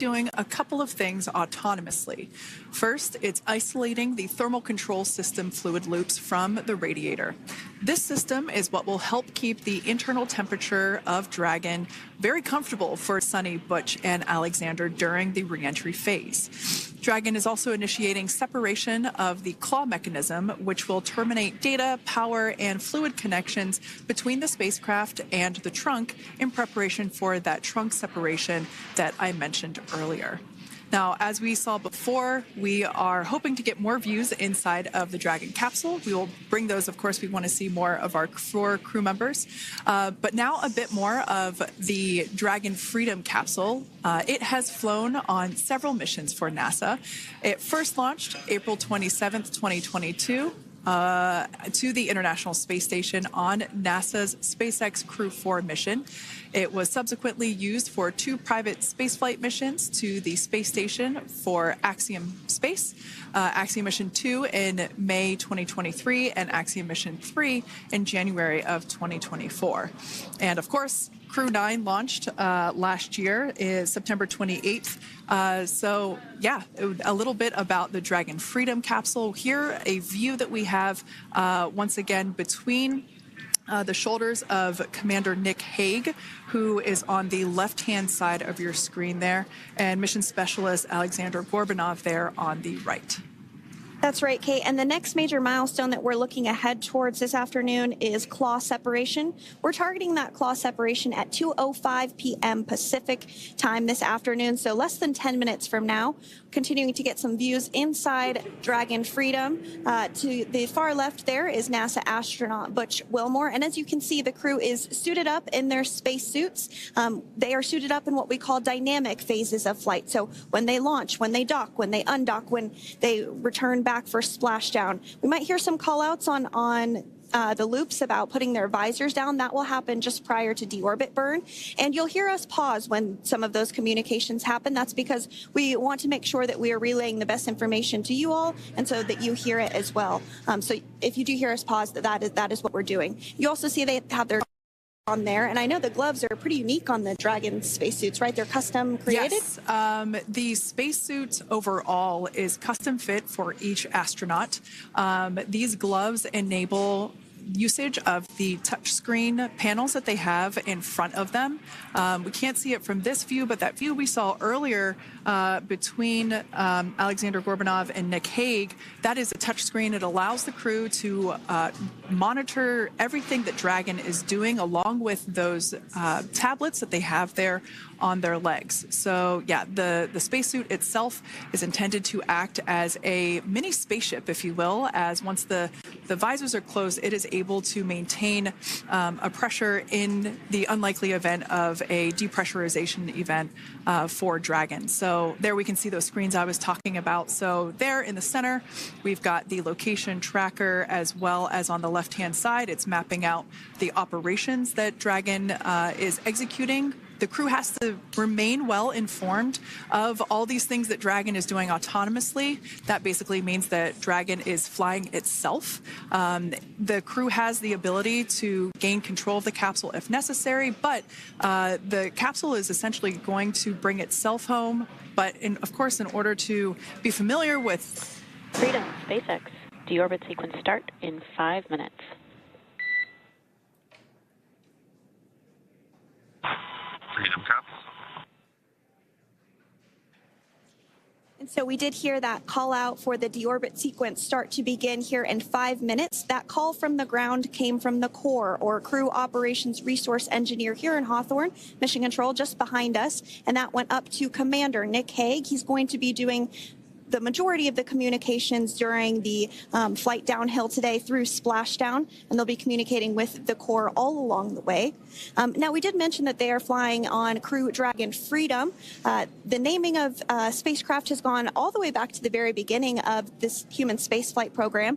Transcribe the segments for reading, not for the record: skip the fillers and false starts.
doing a couple of things autonomously. First, it's isolating the thermal control system fluid loops from the radiator. This system is what will help keep the internal temperature of Dragon very comfortable for Sunny, Butch, and Alexander during the reentry phase. Dragon is also initiating separation of the claw mechanism, which will terminate data, power, and fluid connections between the spacecraft and the trunk in preparation for that trunk separation that I mentioned earlier. Now, as we saw before, we are hoping to get more views inside of the Dragon capsule. We will bring those, of course. We want to see more of our four crew members. But now a bit more of the Dragon Freedom capsule. It has flown on several missions for NASA. It first launched April 27th, 2022. To the International Space Station on NASA's SpaceX Crew 4 mission. It was subsequently used for 2 private spaceflight missions to the space station for Axiom Space, Axiom Mission 2 in May 2023, and Axiom Mission 3 in January of 2024. And of course, Crew 9 launched last year, is September 28th. So yeah, a little bit about the Dragon Freedom capsule. Here, a view that we have once again between the shoulders of Commander Nick Hague, who is on the left-hand side of your screen there, and Mission Specialist Alexander Gorbanov there on the right. That's right, Kate. And the next major milestone that we're looking ahead towards this afternoon is claw separation. We're targeting that claw separation at 2:05 p.m. Pacific time this afternoon, so less than 10 minutes from now. Continuing to get some views inside Dragon Freedom. To the far left there is NASA astronaut Butch Wilmore. And as you can see, the crew is suited up in their space suits. They are suited up in what we call dynamic phases of flight. So when they launch, when they dock, when they undock, when they return back for splashdown. We might hear some call outs on the loops about putting their visors down. That will happen just prior to deorbit burn. And you'll hear us pause when some of those communications happen. That's because we want to make sure that we are relaying the best information to you all, and so that you hear it as well. So if you do hear us pause, that is what we're doing. You also see they have their on there, and I know the gloves are pretty unique on the Dragon spacesuits, right? They're custom created? Yes, the spacesuit overall is custom fit for each astronaut. These gloves enable usage of the touchscreen panels that they have in front of them. We can't see it from this view, but that view we saw earlier between Alexander Gorbanov and Nick Hague, that is a touchscreen. It allows the crew to monitor everything that Dragon is doing along with those tablets that they have there on their legs. So yeah, the spacesuit itself is intended to act as a mini spaceship, if you will, as once the visors are closed, it is able to maintain a pressure in the unlikely event of a depressurization event for Dragon. So there we can see those screens I was talking about. So there in the center, we've got the location tracker, as well as on the left-hand side, it's mapping out the operations that Dragon is executing. The crew has to remain well informed of all these things that Dragon is doing autonomously. That basically means that Dragon is flying itself. The crew has the ability to gain control of the capsule if necessary, but the capsule is essentially going to bring itself home. But of course, in order to be familiar with Freedom, SpaceX, deorbit sequence start in 5 minutes. Freedom capsule. And so we did hear that call out for the deorbit sequence start to begin here in 5 minutes. That call from the ground came from the core, or Crew Operations Resource Engineer here in Hawthorne, Mission Control just behind us. And that went up to Commander Nick Hague. He's going to be doing the majority of the communications during the flight downhill today through splashdown, and they'll be communicating with the core all along the way. Now, we did mention that they are flying on Crew Dragon Freedom. The naming of spacecraft has gone all the way back to the very beginning of this human spaceflight program.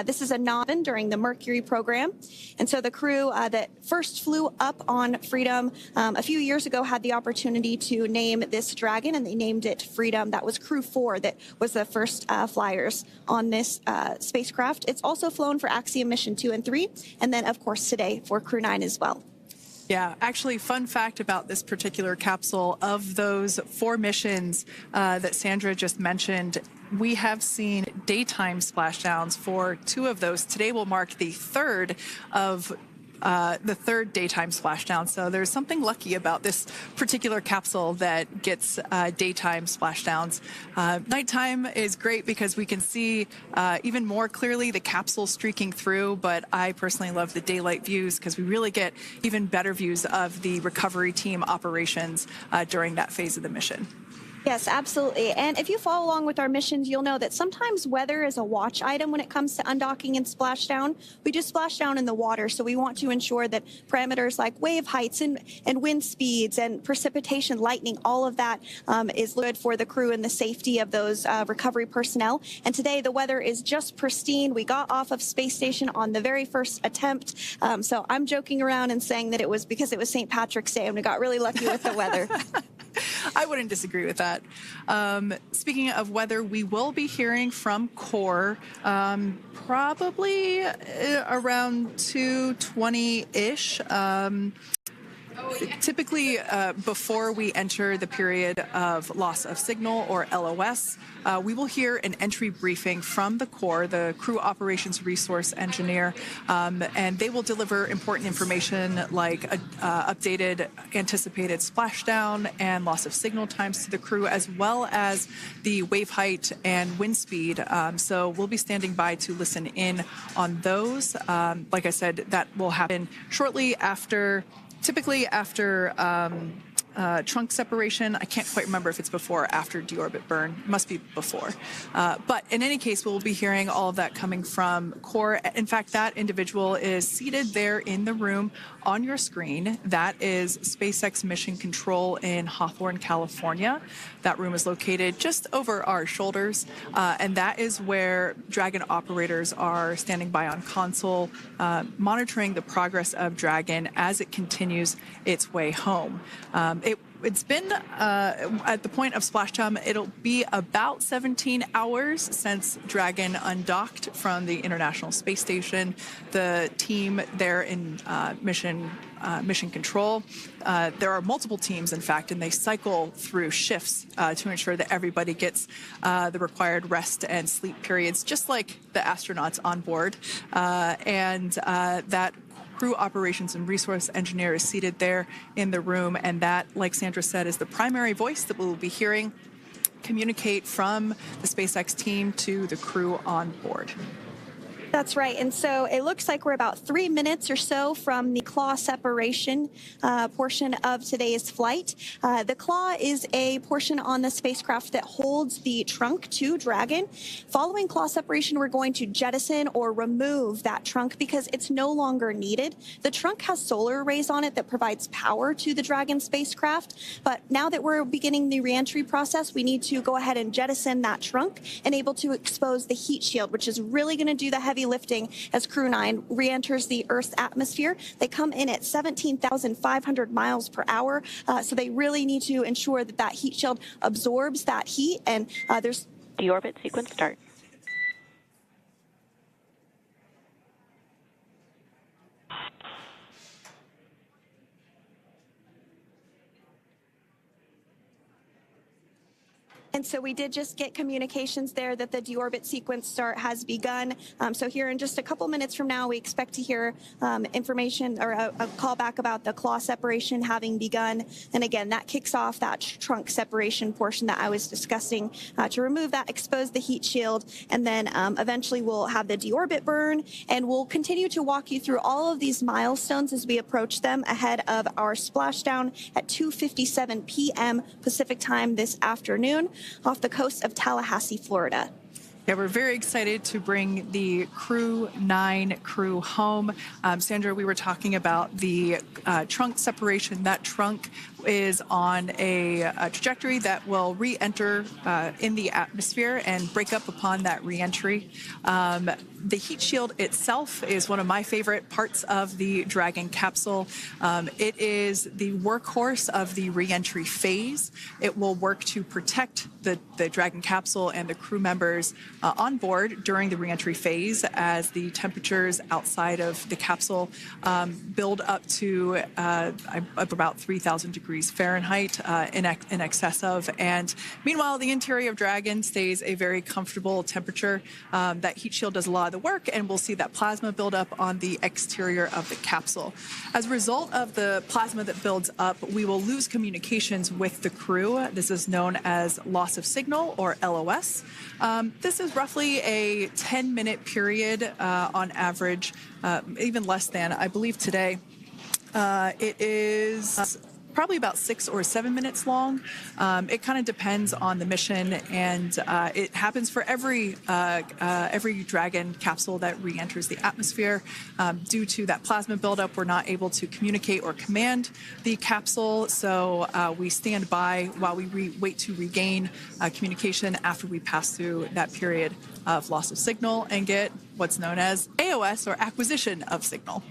This is a novice during the Mercury program. And so the crew that first flew up on Freedom a few years ago had the opportunity to name this Dragon, and they named it Freedom. That was Crew 4 that was the first flyers on this spacecraft. It's also flown for Axiom Mission 2 and 3, and then, of course, today for Crew 9 as well. Yeah, actually, fun fact about this particular capsule, of those 4 missions that Sandra just mentioned, we have seen daytime splashdowns for 2 of those. Today will mark the third daytime splashdown. So there's something lucky about this particular capsule that gets daytime splashdowns. Nighttime is great because we can see even more clearly the capsule streaking through, but I personally love the daylight views because we really get even better views of the recovery team operations during that phase of the mission. Yes, absolutely. And if you follow along with our missions, you'll know that sometimes weather is a watch item when it comes to undocking and splashdown. We do splashdown in the water, so we want to ensure that parameters like wave heights and wind speeds and precipitation, lightning, all of that is good for the crew and the safety of those recovery personnel. And today the weather is just pristine. We got off of space station on the very first attempt. So I'm joking around and saying that it was because it was St. Patrick's Day and we got really lucky with the weather. I wouldn't disagree with that. Speaking of weather, we will be hearing from CORE probably around 2:20-ish. Typically, before we enter the period of loss of signal, or LOS, we will hear an entry briefing from the CORE, the Crew Operations Resource Engineer, and they will deliver important information like updated anticipated splashdown and loss of signal times to the crew, as well as the wave height and wind speed. So we'll be standing by to listen in on those. Like I said, that will happen shortly after. Typically after trunk separation. I can't quite remember if it's before or after deorbit burn. It must be before. But in any case, we'll be hearing all of that coming from CORE. In fact, that individual is seated there in the room on your screen. That is SpaceX Mission Control in Hawthorne, California. That room is located just over our shoulders, and that is where Dragon operators are standing by on console, monitoring the progress of Dragon as it continues its way home. It's been, at the point of splashdown, it'll be about 17 hours since Dragon undocked from the International Space Station. The team there in Mission Control, there are multiple teams, in fact, and they cycle through shifts to ensure that everybody gets the required rest and sleep periods, just like the astronauts on board. That Crew Operations and Resource Engineer is seated there in the room, and that, like Sandra said, is the primary voice that we'll be hearing communicate from the SpaceX team to the crew on board. That's right. And so it looks like we're about 3 minutes or so from the claw separation portion of today's flight. The claw is a portion on the spacecraft that holds the trunk to Dragon. Following claw separation, we're going to jettison or remove that trunk because it's no longer needed. The trunk has solar arrays on it that provides power to the Dragon spacecraft. But now that we're beginning the reentry process, we need to go ahead and jettison that trunk and able to expose the heat shield, which is really going to do the heavy lifting as Crew 9 re-enters the Earth's atmosphere. They come in at 17,500 miles per hour, so they really need to ensure that that heat shield absorbs that heat. And there's deorbit sequence start. And so we did just get communications there that the deorbit sequence start has begun. So here in just a couple minutes from now, we expect to hear information or a call back about the claw separation having begun. And again, that kicks off that trunk separation portion that I was discussing to remove that, expose the heat shield, and then eventually we'll have the deorbit burn. And we'll continue to walk you through all of these milestones as we approach them ahead of our splashdown at 2:57 p.m. Pacific time this afternoon off the coast of Tallahassee, Florida. Yeah, we're very excited to bring the Crew 9 crew home. Sandra, we were talking about the trunk separation. That trunk is on a trajectory that will re-enter in the atmosphere and break up upon that re-entry. The heat shield itself is one of my favorite parts of the Dragon capsule. It is the workhorse of the re-entry phase. It will work to protect the Dragon capsule and the crew members on board during the re-entry phase as the temperatures outside of the capsule build up to about 3,000 degrees Fahrenheit in excess of. And meanwhile, the interior of Dragon stays a very comfortable temperature. That heat shield does a lot of the work, and we'll see that plasma build up on the exterior of the capsule. As a result of the plasma that builds up, we will lose communications with the crew. This is known as loss of signal, or LOS. This is roughly a 10-minute period on average, even less than. I believe today it is probably about 6 or 7 minutes long. It kind of depends on the mission, and it happens for every Dragon capsule that re-enters the atmosphere. Due to that plasma buildup, we're not able to communicate or command the capsule, so we stand by while we wait to regain communication after we pass through that period of loss of signal and get what's known as AOS, or acquisition of signal.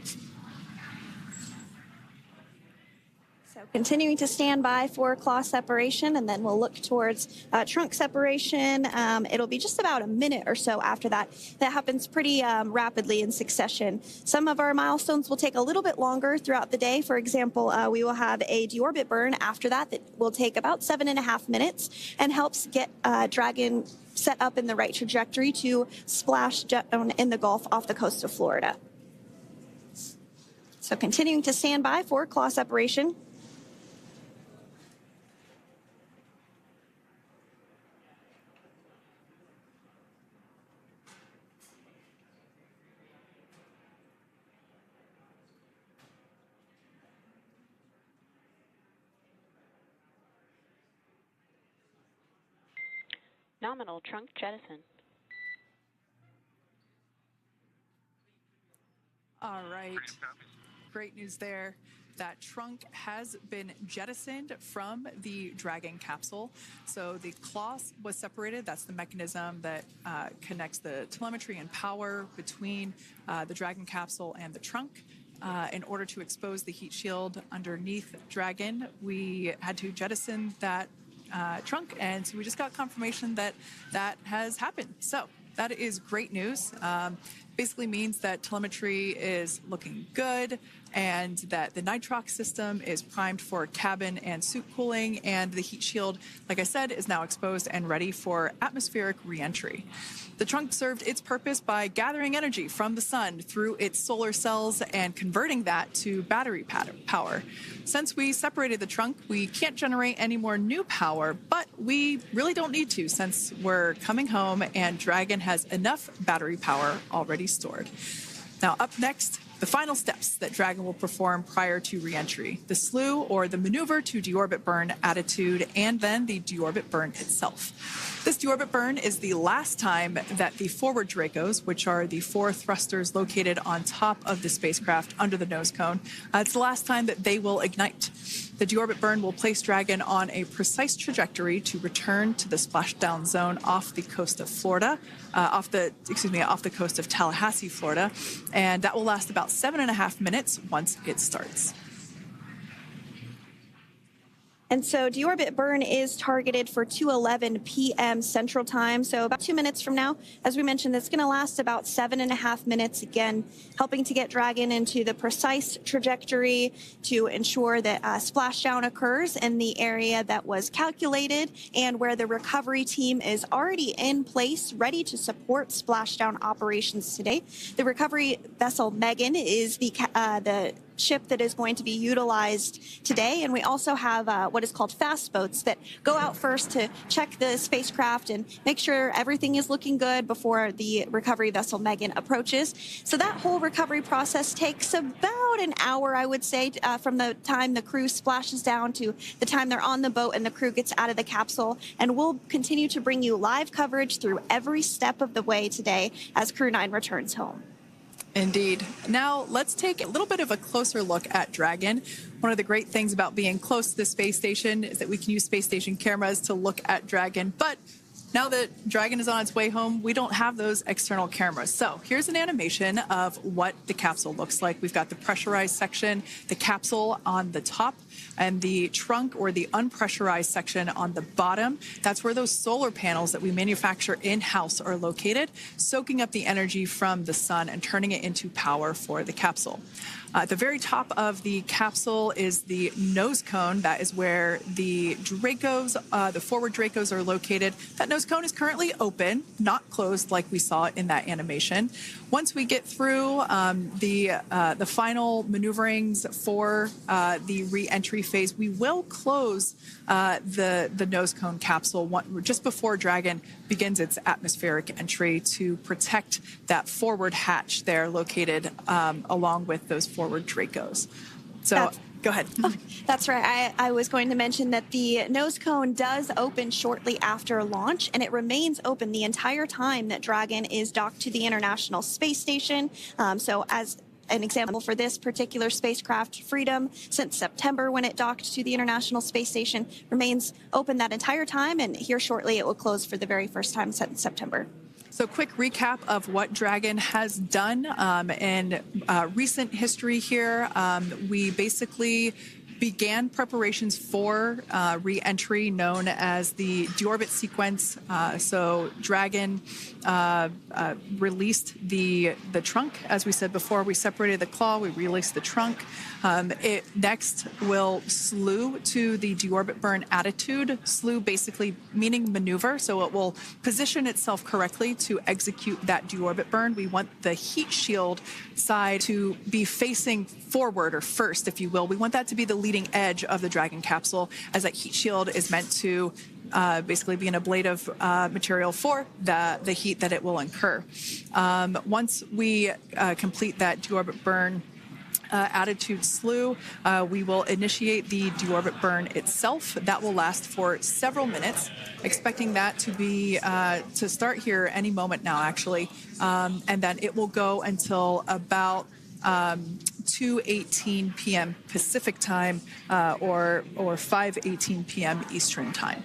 Continuing to stand by for claw separation, and then we'll look towards trunk separation. It'll be just about a minute or so after that. That happens pretty rapidly in succession. Some of our milestones will take a little bit longer throughout the day. For example, we will have a deorbit burn after that will take about 7.5 minutes and helps get Dragon set up in the right trajectory to splash down in the Gulf off the coast of Florida. So continuing to stand by for claw separation. Nominal trunk jettison. All right. Great news there. That trunk has been jettisoned from the Dragon capsule. So the claw was separated. That's the mechanism that connects the telemetry and power between the Dragon capsule and the trunk. In order to expose the heat shield underneath Dragon, we had to jettison that trunk, and so we just got confirmation that that has happened. So that is great news. Basically means that telemetry is looking good, and that the nitrox system is primed for cabin and suit cooling, and the heat shield, like I said, is now exposed and ready for atmospheric re-entry. The trunk served its purpose by gathering energy from the sun through its solar cells and converting that to battery power. Since we separated the trunk, we can't generate any more new power, but we really don't need to since we're coming home and Dragon has enough battery power already stored. Now, up next, the final steps that Dragon will perform prior to re-entry: the slew, or the maneuver to deorbit burn attitude, and then the deorbit burn itself. This deorbit burn is the last time that the forward Dracos, which are the 4 thrusters located on top of the spacecraft under the nose cone, it's the last time that they will ignite. The deorbit burn will place Dragon on a precise trajectory to return to the splashdown zone off the coast of Florida, off the coast of Tallahassee, Florida, and that will last about 7.5 minutes once it starts. And so deorbit burn is targeted for 2:11 p.m. Central Time, so about 2 minutes from now. As we mentioned, it's going to last about 7.5 minutes, again, helping to get Dragon into the precise trajectory to ensure that splashdown occurs in the area that was calculated and where the recovery team is already in place, ready to support splashdown operations today. The recovery vessel Megan is the ship that is going to be utilized today, and we also have what is called fast boats that go out first to check the spacecraft and make sure everything is looking good before the recovery vessel Megan approaches. So that whole recovery process takes about an hour, I would say, from the time the crew splashes down to the time they're on the boat and the crew gets out of the capsule. And we'll continue to bring you live coverage through every step of the way today as Crew 9 returns home. Indeed. Now, let's take a little bit of a closer look at Dragon. One of the great things about being close to the space station is that we can use space station cameras to look at Dragon. But now that Dragon is on its way home, we don't have those external cameras. So here's an animation of what the capsule looks like. We've got the pressurized section, the capsule on the top, and the trunk or the unpressurized section on the bottom. That's where those solar panels that we manufacture in-house are located, soaking up the energy from the sun and turning it into power for the capsule. At the very top of the capsule is the nose cone. That is where the Dracos, the forward Dracos, are located. That nose cone is currently open, not closed like we saw in that animation. Once we get through the final maneuverings for the re-entry phase, we will close the nose cone capsule just before Dragon begins its atmospheric entry to protect that forward hatch there located along with those forward Dracos. So go ahead. Oh, that's right. I was going to mention that the nose cone does open shortly after launch, and it remains open the entire time that Dragon is docked to the International Space Station. So as an example for this particular spacecraft, Freedom, since September when it docked to the International Space Station, remains open that entire time, and here shortly it will close for the very first time since September. So quick recap of what Dragon has done in recent history here. We basically began preparations for re-entry known as the deorbit sequence. So Dragon released the trunk. As we said before, we separated the claw, we released the trunk. It next will slew to the deorbit burn attitude. Slew basically meaning maneuver, so it will position itself correctly to execute that deorbit burn. We want the heat shield side to be facing forward, or first, if you will. We want that to be the leading edge of the Dragon capsule, as that heat shield is meant to basically be an ablative material for the heat that it will incur. Once we complete that deorbit burn attitude slew, we will initiate the deorbit burn itself. That will last for several minutes, expecting that to be to start here any moment now, actually, and then it will go until about 2:18 p.m. Pacific time or 5:18 p.m. Eastern time.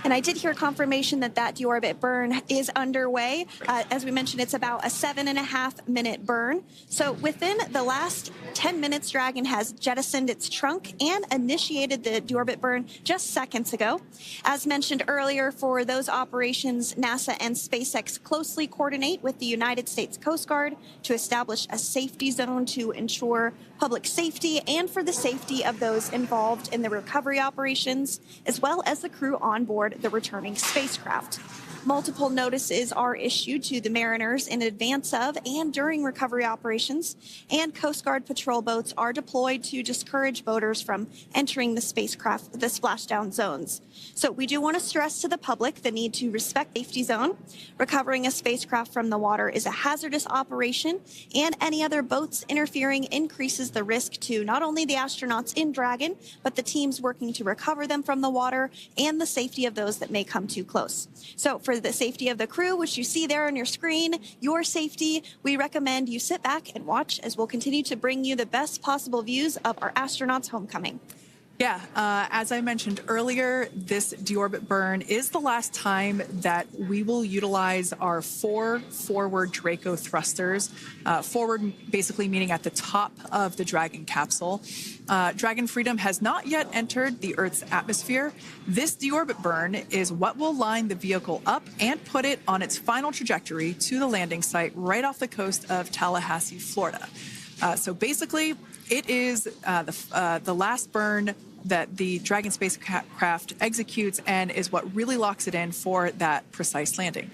And I did hear confirmation that deorbit burn is underway. As we mentioned, it's about a 7.5-minute burn. So within the last 10 minutes, Dragon has jettisoned its trunk and initiated the deorbit burn just seconds ago. As mentioned earlier, for those operations, NASA and SpaceX closely coordinate with the United States Coast Guard to establish a safety zone to ensure public safety and for the safety of those involved in the recovery operations, as well as the crew on board the returning spacecraft. Multiple notices are issued to the mariners in advance of and during recovery operations, and Coast Guard patrol boats are deployed to discourage boaters from entering the spacecraft, the splashdown zones. So we do want to stress to the public the need to respect the safety zone. Recovering a spacecraft from the water is a hazardous operation, and any other boats interfering increases the risk to not only the astronauts in Dragon, but the teams working to recover them from the water and the safety of those that may come too close. So for the safety of the crew, which you see there on your screen, your safety, we recommend you sit back and watch as we'll continue to bring you the best possible views of our astronauts' homecoming. Yeah, as I mentioned earlier, this deorbit burn is the last time that we will utilize our 4 forward Draco thrusters. Forward basically meaning at the top of the Dragon capsule. Dragon Freedom has not yet entered the Earth's atmosphere. This deorbit burn is what will line the vehicle up and put it on its final trajectory to the landing site right off the coast of Tallahassee, Florida. So basically, it is the last burn that the Dragon spacecraft executes and is what really locks it in for that precise landing.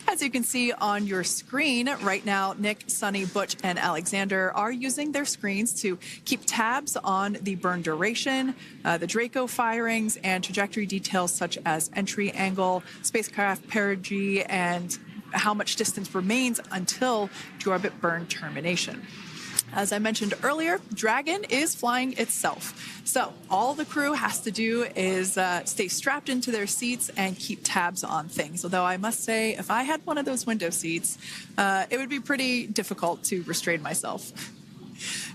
As you can see on your screen right now, Nick, Sunny, Butch, and Alexander are using their screens to keep tabs on the burn duration, the Draco firings, and trajectory details such as entry angle, spacecraft perigee, and how much distance remains until deorbit burn termination. As I mentioned earlier, Dragon is flying itself. So all the crew has to do is stay strapped into their seats and keep tabs on things. Although I must say, if I had one of those window seats, it would be pretty difficult to restrain myself.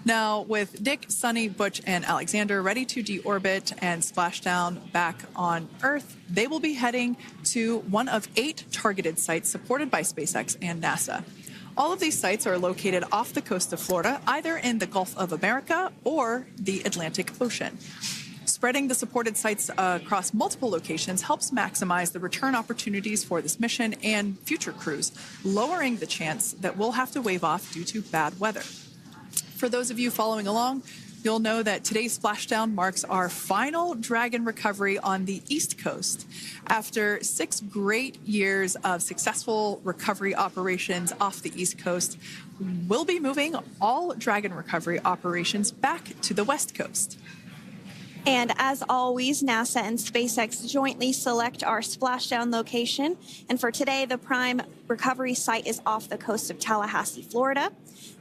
Now, with Dick, Sunny, Butch, and Alexander ready to deorbit and splash down back on Earth, they will be heading to one of 8 targeted sites supported by SpaceX and NASA. All of these sites are located off the coast of Florida, either in the Gulf of America or the Atlantic Ocean. Spreading the supported sites across multiple locations helps maximize the return opportunities for this mission and future crews, lowering the chance that we'll have to wave off due to bad weather. For those of you following along, you'll know that today's splashdown marks our final Dragon recovery on the East Coast. After 6 great years of successful recovery operations off the East Coast, we'll be moving all Dragon recovery operations back to the West Coast. And as always, NASA and SpaceX jointly select our splashdown location. And for today, the prime recovery site is off the coast of Tallahassee, Florida.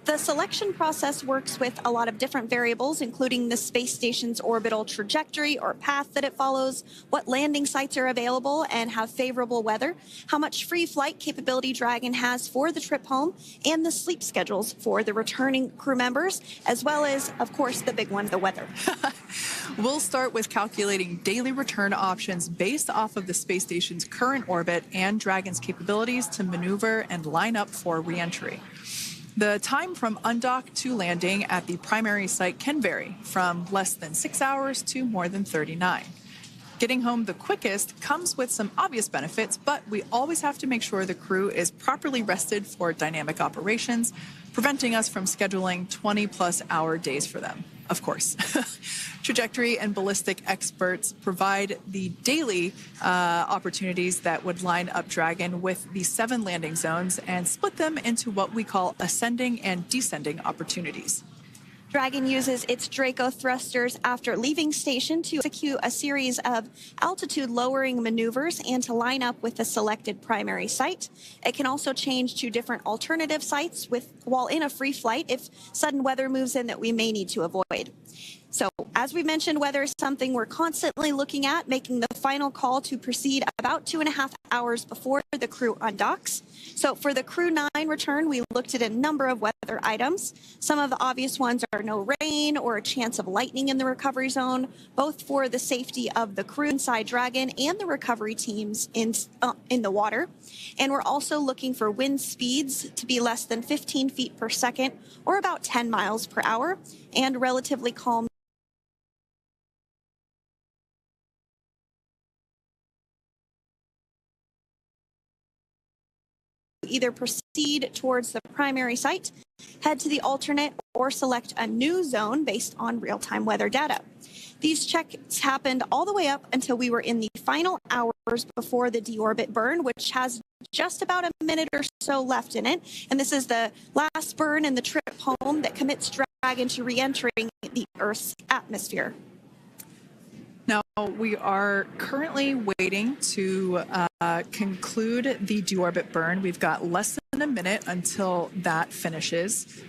The selection process works with a lot of different variables, including the space station's orbital trajectory or path that it follows, what landing sites are available and have favorable weather, how much free flight capability Dragon has for the trip home, and the sleep schedules for the returning crew members, as well as, of course, the big one, the weather. We'll start with calculating daily return options based off of the space station's current orbit and Dragon's capabilities to maneuver and line up for re-entry. The time from undock to landing at the primary site can vary from less than 6 hours to more than 39. Getting home the quickest comes with some obvious benefits, but we always have to make sure the crew is properly rested for dynamic operations, preventing us from scheduling 20-plus hour days for them, of course. Trajectory and ballistic experts provide the daily opportunities that would line up Dragon with the 7 landing zones and split them into what we call ascending and descending opportunities. Dragon uses its Draco thrusters after leaving station to execute a series of altitude-lowering maneuvers and to line up with the selected primary site. It can also change to different alternative sites while in a free flight if sudden weather moves in that we may need to avoid. So, as we mentioned, weather is something we're constantly looking at, making the final call to proceed about 2.5 hours before the crew undocks. So, for the Crew 9 return, we looked at a number of weather items. Some of the obvious ones are no rain or a chance of lightning in the recovery zone, both for the safety of the crew inside Dragon and the recovery teams in the water. And we're also looking for wind speeds to be less than 15 feet per second or about 10 miles per hour and relatively calm either proceed towards the primary site, head to the alternate, or select a new zone based on real-time weather data. These checks happened all the way up until we were in the final hours before the deorbit burn, which has just about a minute or so left in it. And this is the last burn in the trip home that commits Dragon to re-entering the Earth's atmosphere. Now, we are currently waiting to conclude the deorbit burn. We've got less than a minute until that finishes.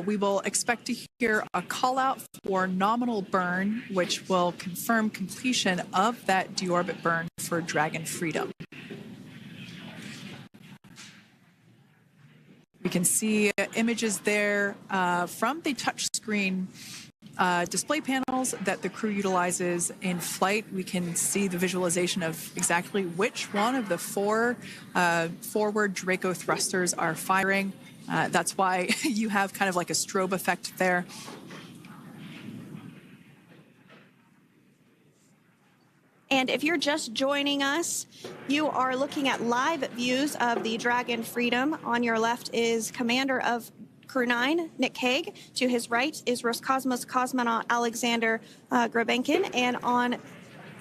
We will expect to hear a call out for nominal burn, which will confirm completion of that deorbit burn for Dragon Freedom. We can see images there from the touchscreen display panels that the crew utilizes in flight. We can see the visualization of exactly which one of the 4 forward Draco thrusters are firing. That's why you have kind of like a strobe effect there. And if you're just joining us, you are looking at live views of the Dragon Freedom. On your left is Commander of Crew 9, Nick Hague. To his right is Roscosmos cosmonaut Alexander Grabenkin. And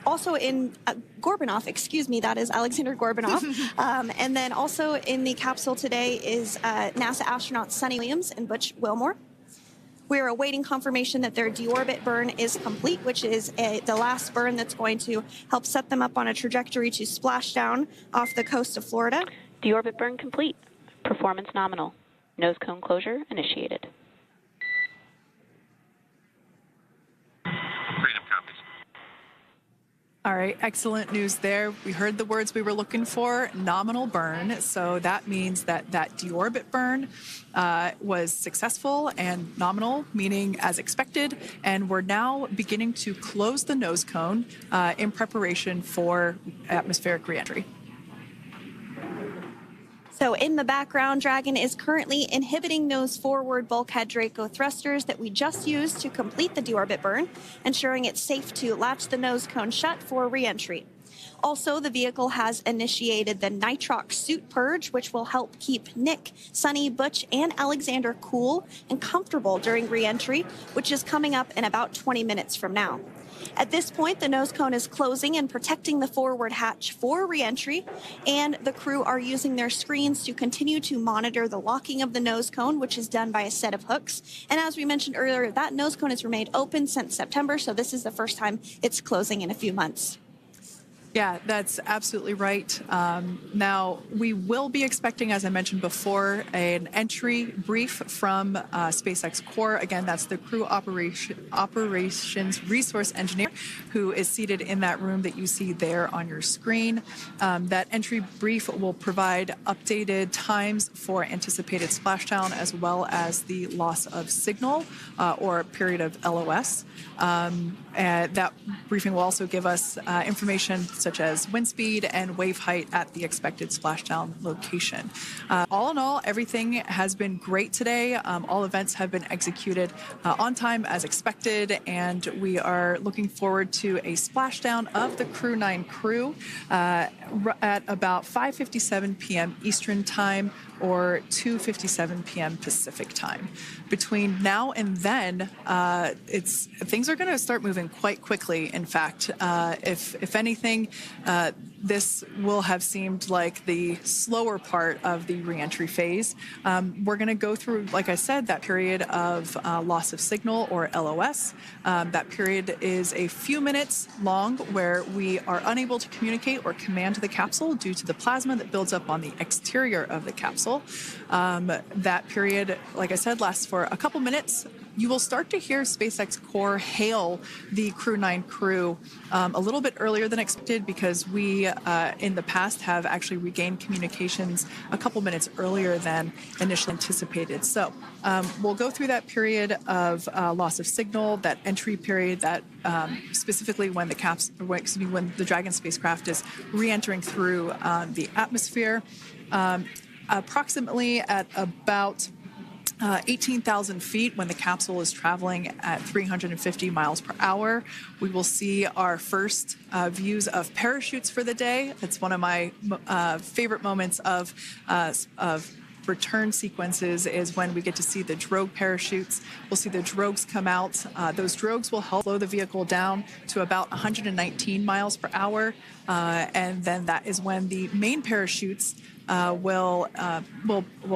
also in Gorbanov, excuse me, that is Alexander Gorbanov. And then also in the capsule today is NASA astronauts Sunny Williams and Butch Wilmore. We're awaiting confirmation that their deorbit burn is complete, which is the last burn that's going to help set them up on a trajectory to splash down off the coast of Florida. Deorbit burn complete. Performance nominal. Nose cone closure initiated. All right, excellent news there. We heard the words we were looking for, nominal burn. So that means that deorbit burn was successful and nominal, meaning as expected. And we're now beginning to close the nose cone in preparation for atmospheric reentry. So in the background, Dragon is currently inhibiting those forward bulkhead Draco thrusters that we just used to complete the deorbit burn, ensuring it's safe to latch the nose cone shut for reentry. Also, the vehicle has initiated the nitrox suit purge, which will help keep Nick, Sunny, Butch, and Alexander cool and comfortable during reentry, which is coming up in about 20 minutes from now. At this point, the nose cone is closing and protecting the forward hatch for reentry, and the crew are using their screens to continue to monitor the locking of the nose cone, which is done by a set of hooks. And as we mentioned earlier, that nose cone has remained open since September, so this is the first time it's closing in a few months. Yeah, that's absolutely right. Now, we will be expecting, as I mentioned before, an entry brief from SpaceX Core. Again, that's the crew operations resource engineer who is seated in that room that you see there on your screen. That entry brief will provide updated times for anticipated splashdown as well as the loss of signal or period of LOS. That briefing will also give us information such as wind speed and wave height at the expected splashdown location. All in all, everything has been great today. All events have been executed on time as expected, and we are looking forward to a splashdown of the Crew 9 crew at about 5:57 p.m. Eastern Time or 2:57 p.m. Pacific Time. Between now and then, things are going to start moving quite quickly. In fact, if anything, this will have seemed like the slower part of the reentry phase. We're going to go through, like I said, that period of loss of signal or LOS. That period is a few minutes long where we are unable to communicate or command the capsule due to the plasma that builds up on the exterior of the capsule. That period, like I said, lasts for a couple minutes. You will start to hear SpaceX Core hail the Crew 9 crew a little bit earlier than expected because we, in the past, have actually regained communications a couple minutes earlier than initially anticipated. So we'll go through that period of loss of signal, that entry period, that specifically when the Dragon spacecraft is re-entering through the atmosphere. Approximately at about 18,000 feet when the capsule is traveling at 350 miles per hour. We will see our first views of parachutes for the day. It's one of my favorite moments of return sequences is when we get to see the drogue parachutes. We'll see the drogues come out. Those drogues will help slow the vehicle down to about 119 miles per hour. And then that is when the main parachutes will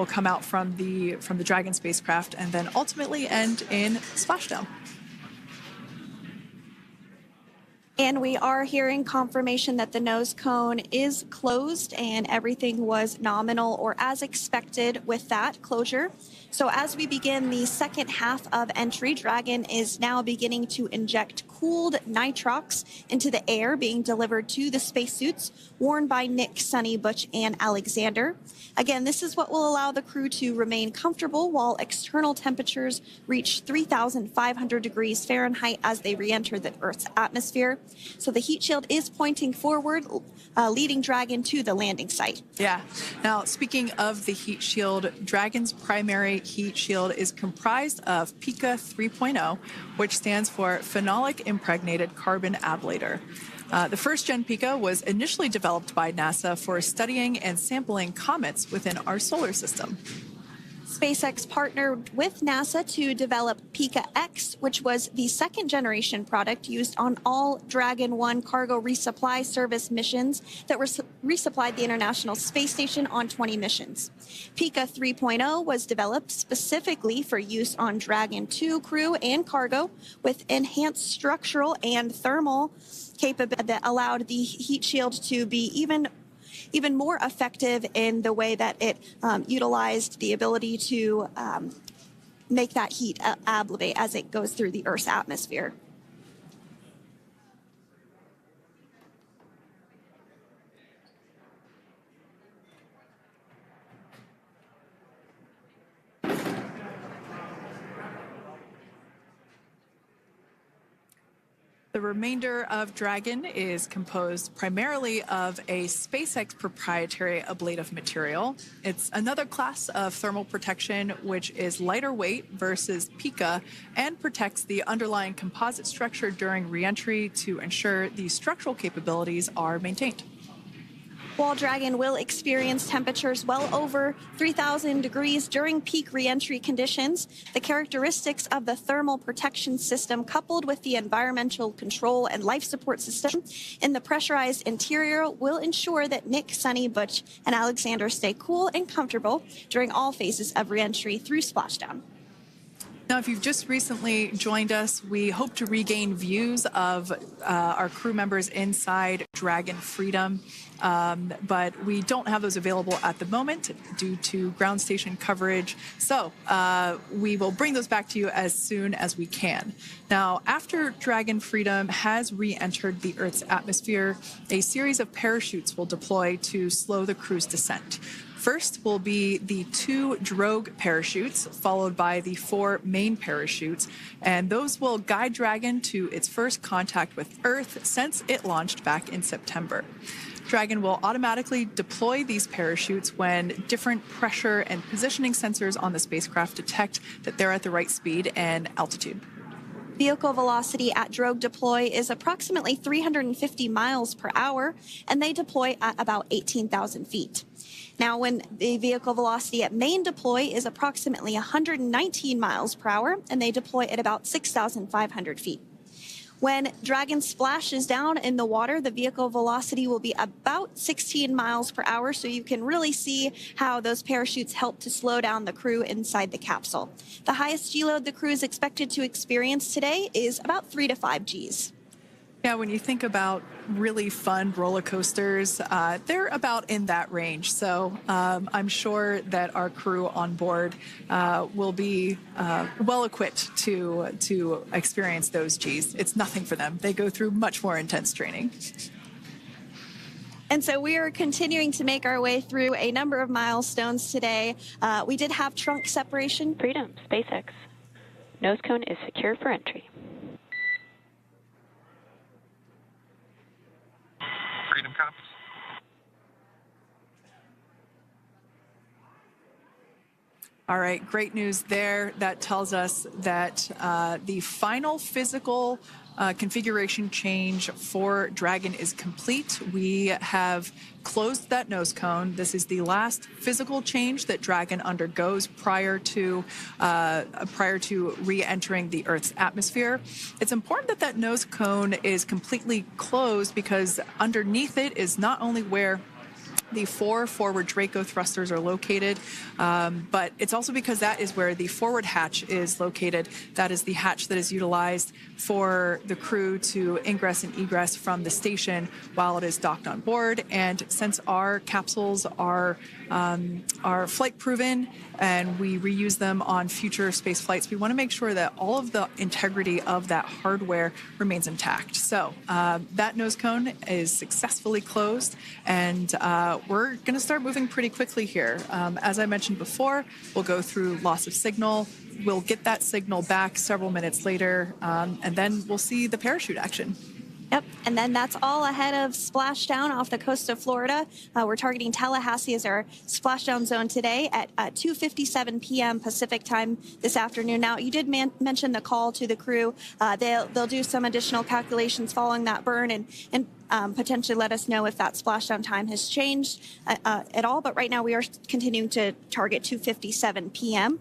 come out from the Dragon spacecraft and then ultimately end in splashdown. And we are hearing confirmation that the nose cone is closed and everything was nominal or as expected with that closure. So as we begin the second half of entry, Dragon is now beginning to inject cooled nitrox into the air being delivered to the spacesuits worn by Nick, Sunny, Butch, and Alexander. Again, this is what will allow the crew to remain comfortable while external temperatures reach 3,500 degrees Fahrenheit as they re-enter the Earth's atmosphere. So the heat shield is pointing forward, leading Dragon to the landing site. Yeah. Now, speaking of the heat shield, Dragon's primary heat shield is comprised of PICA 3.0, which stands for Phenolic Impregnated Carbon Ablator. The first-gen PICA was initially developed by NASA for studying and sampling comets within our solar system. SpaceX partnered with NASA to develop PICA X, which was the second-generation product used on all Dragon 1 cargo resupply service missions that resupplied the International Space Station on 20 missions. PICA 3.0 was developed specifically for use on Dragon 2 crew and cargo with enhanced structural and thermal capability that allowed the heat shield to be even more effective in the way that it utilized the ability to make that heat ablevate as it goes through the Earth's atmosphere. The remainder of Dragon is composed primarily of a SpaceX proprietary ablative material. It's another class of thermal protection which is lighter weight versus Pika and protects the underlying composite structure during reentry to ensure the structural capabilities are maintained. While Dragon will experience temperatures well over 3,000 degrees during peak reentry conditions, the characteristics of the thermal protection system coupled with the environmental control and life support system in the pressurized interior will ensure that Nick, Sunny, Butch, and Alexander stay cool and comfortable during all phases of reentry through splashdown. Now, if you've just recently joined us, we hope to regain views of our crew members inside Dragon Freedom, but we don't have those available at the moment due to ground station coverage. So we will bring those back to you as soon as we can. Now, after Dragon Freedom has re-entered the Earth's atmosphere, a series of parachutes will deploy to slow the crew's descent. First will be the 2 drogue parachutes, followed by the 4 main parachutes, and those will guide Dragon to its first contact with Earth since it launched back in September. Dragon will automatically deploy these parachutes when different pressure and positioning sensors on the spacecraft detect that they're at the right speed and altitude. Vehicle velocity at drogue deploy is approximately 350 miles per hour, and they deploy at about 18,000 feet. Now, when the vehicle velocity at main deploy is approximately 119 miles per hour, and they deploy at about 6,500 feet. When Dragon splashes down in the water, the vehicle velocity will be about 16 miles per hour, so you can really see how those parachutes help to slow down the crew inside the capsule. The highest G-load the crew is expected to experience today is about 3 to 5 Gs. Yeah, when you think about really fun roller coasters, they're about in that range. So I'm sure that our crew on board will be well equipped to experience those Gs. It's nothing for them. They go through much more intense training. And so we are continuing to make our way through a number of milestones today. We did have trunk separation. Freedom, SpaceX. Nose cone is secure for entry. Freedom comes. All right, great news there. That tells us that the final physical configuration change for Dragon is complete. We have closed that nose cone. This is the last physical change that Dragon undergoes prior to re-entering the Earth's atmosphere. It's important that that nose cone is completely closed because underneath it is not only where the 4 forward Draco thrusters are located, but it's also because that is where the forward hatch is located. That is the hatch that is utilized for the crew to ingress and egress from the station while it is docked on board. And since our capsules are flight proven and we reuse them on future space flights, we want to make sure that all of the integrity of that hardware remains intact. So that nose cone is successfully closed, and we're going to start moving pretty quickly here. As I mentioned before, we'll go through loss of signal. We'll get that signal back several minutes later, and then we'll see the parachute action. Yep, and then that's all ahead of splashdown off the coast of Florida. We're targeting Tallahassee as our splashdown zone today at 2:57 p.m. Pacific time this afternoon. Now, you did mention the call to the crew. They'll do some additional calculations following that burn and potentially let us know if that splashdown time has changed at all. But right now, we are continuing to target 2:57 p.m.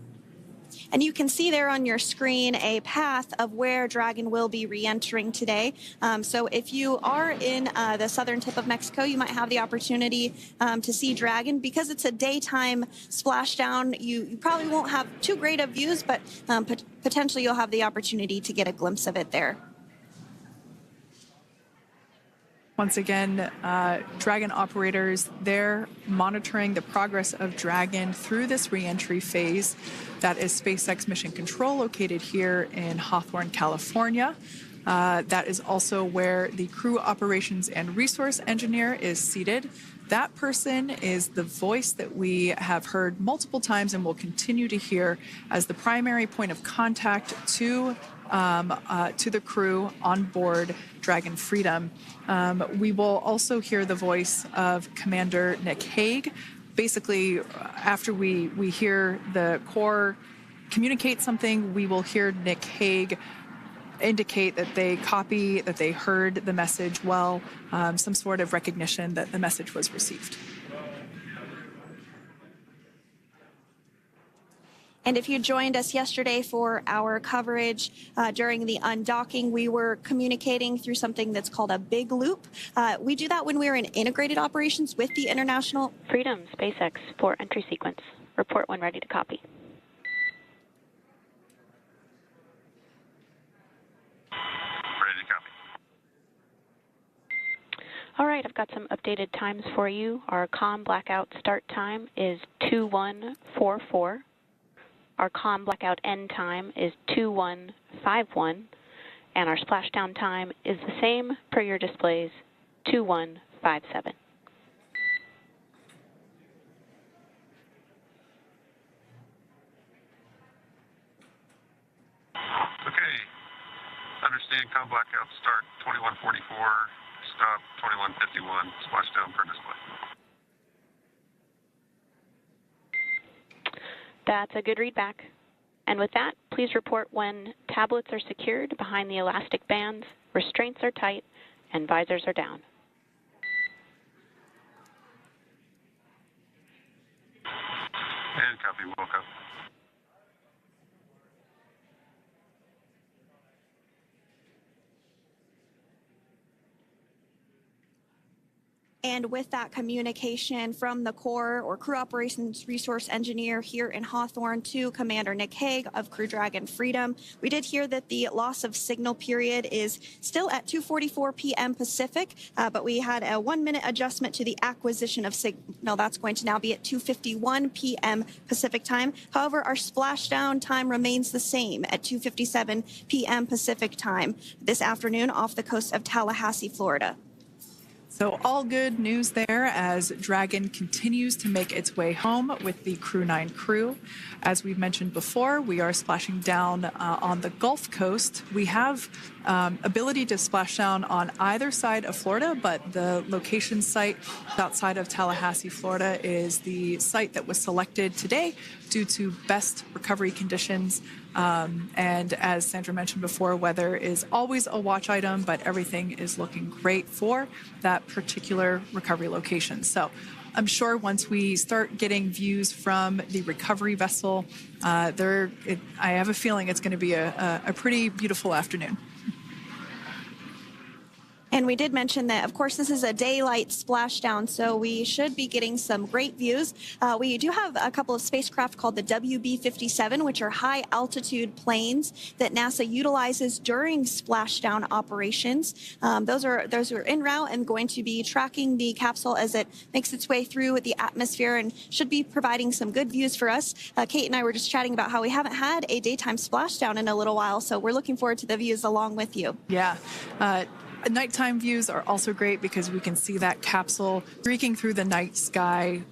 And you can see there on your screen a path of where Dragon will be re-entering today. So if you are in the southern tip of Mexico, you might have the opportunity to see Dragon. Because it's a daytime splashdown, you probably won't have too great of views, but potentially you'll have the opportunity to get a glimpse of it there. Once again, Dragon operators, they're monitoring the progress of Dragon through this re-entry phase. That is SpaceX Mission Control located here in Hawthorne, California. That is also where the crew operations and resource engineer is seated. That person is the voice that we have heard multiple times and will continue to hear as the primary point of contact to to the crew on board Dragon Freedom. We will also hear the voice of Commander Nick Hague. Basically, after we hear the Corps communicate something, we will hear Nick Hague indicate that they copy, that they heard the message well, some sort of recognition that the message was received. And if you joined us yesterday for our coverage during the undocking, we were communicating through something that's called a big loop. We do that when we're in integrated operations with the International Freedom, SpaceX, for entry sequence. Report when ready to copy. Ready to copy. All right, I've got some updated times for you. Our COM blackout start time is 2144. Our COM blackout end time is 2151, and our splashdown time is the same per your displays, 2157. Okay. Understand COM blackout start 2144, stop 2151, splashdown per display. That's a good readback. And with that, please report when tablets are secured behind the elastic bands, restraints are tight, and visors are down. And copy, Wilco. And with that communication from the Corps or Crew Operations Resource Engineer here in Hawthorne to Commander Nick Hague of Crew Dragon Freedom, we did hear that the loss of signal period is still at 2:44 p.m. Pacific, but we had a 1-minute adjustment to the acquisition of signal. That's going to now be at 2:51 p.m. Pacific time. However, our splashdown time remains the same at 2:57 p.m. Pacific time this afternoon off the coast of Tallahassee, Florida. So all good news there as Dragon continues to make its way home with the Crew 9 crew. As we've mentioned before, we are splashing down on the Gulf Coast. We have ability to splash down on either side of Florida, but the location site outside of Tallahassee, Florida is the site that was selected today due to best recovery conditions. And as Sandra mentioned before, weather is always a watch item, but everything is looking great for that particular recovery location. So I'm sure once we start getting views from the recovery vessel, I have a feeling it's going to be a pretty beautiful afternoon. And we did mention that, of course, this is a daylight splashdown, so we should be getting some great views. We do have a couple of spacecraft called the WB-57, which are high-altitude planes that NASA utilizes during splashdown operations. Those are en route and going to be tracking the capsule as it makes its way through the atmosphere and should be providing some good views for us. Kate and I were just chatting about how we haven't had a daytime splashdown in a little while, so we're looking forward to the views along with you. Yeah. Nighttime views are also great because we can see that capsule streaking through the night sky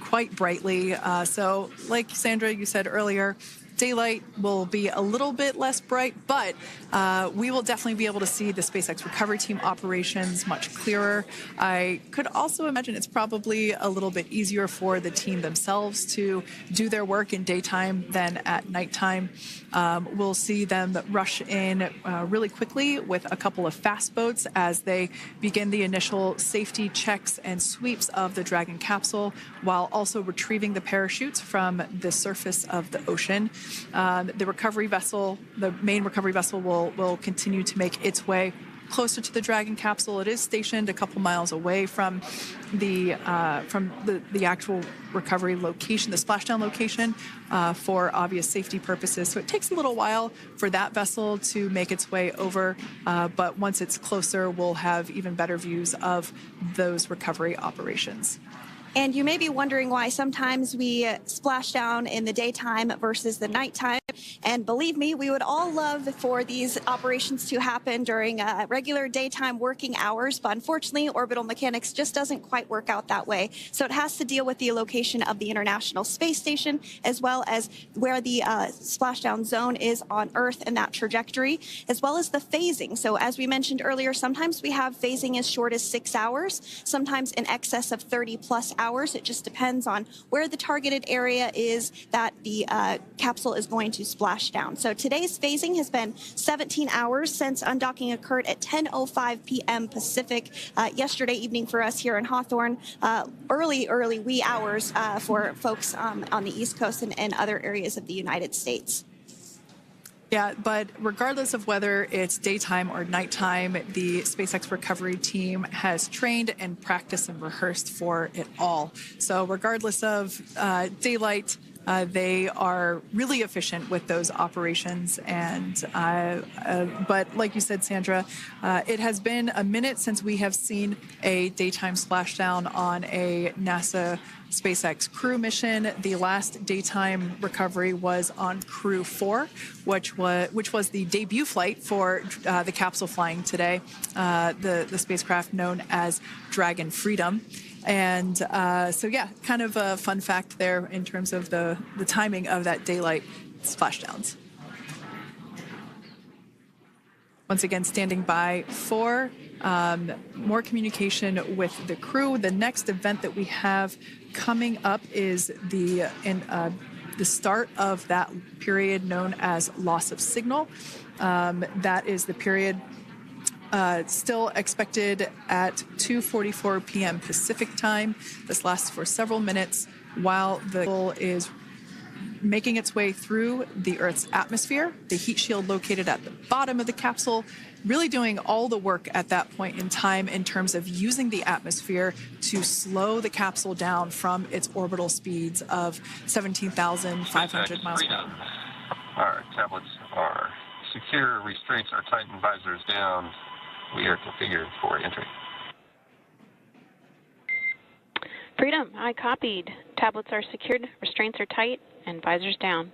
quite brightly. So like Sandra, you said earlier, daylight will be a little bit less bright, but we will definitely be able to see the SpaceX recovery team operations much clearer. I could also imagine it's probably a little bit easier for the team themselves to do their work in daytime than at nighttime. We'll see them rush in really quickly with a couple of fast boats as they begin the initial safety checks and sweeps of the Dragon capsule, while also retrieving the parachutes from the surface of the ocean. The recovery vessel, the main recovery vessel, will continue to make its way closer to the Dragon capsule. It is stationed a couple miles away from the actual recovery location, the splashdown location, for obvious safety purposes. So it takes a little while for that vessel to make its way over, but once it's closer, we'll have even better views of those recovery operations. And you may be wondering why sometimes we splash down in the daytime versus the nighttime. And believe me, we would all love for these operations to happen during regular daytime working hours. But unfortunately, orbital mechanics just doesn't quite work out that way. So it has to deal with the location of the International Space Station, as well as where the splashdown zone is on Earth and that trajectory, as well as the phasing. So as we mentioned earlier, sometimes we have phasing as short as 6 hours, sometimes in excess of 30 plus hours. It just depends on where the targeted area is that the capsule is going to splash down. So today's phasing has been 17 hours since undocking occurred at 10:05 p.m. Pacific yesterday evening for us here in Hawthorne. Early wee hours for folks on the East Coast and other areas of the United States. Yeah, but regardless of whether it's daytime or nighttime, the SpaceX recovery team has trained and practiced and rehearsed for it all. So regardless of daylight, they are really efficient with those operations. And but like you said, Sandra, it has been a minute since we have seen a daytime splashdown on a NASA SpaceX Crew mission. The last daytime recovery was on Crew 4, which was the debut flight for the capsule flying today, the spacecraft known as Dragon Freedom. And so, yeah, kind of a fun fact there in terms of the timing of that daylight splashdowns. Once again, standing by for more communication with the crew. The next event that we have coming up is the start of that period known as loss of signal. That is the period still expected at 2:44 p.m. Pacific time. This lasts for several minutes while the capsule is making its way through the Earth's atmosphere, the heat shield located at the bottom of the capsule, really doing all the work at that point in time in terms of using the atmosphere to slow the capsule down from its orbital speeds of 17,500 miles per hour. Our tablets are secure, restraints are tightened, visors down. We are configured for entry. Freedom, I copied. Tablets are secured, restraints are tight, and visors down.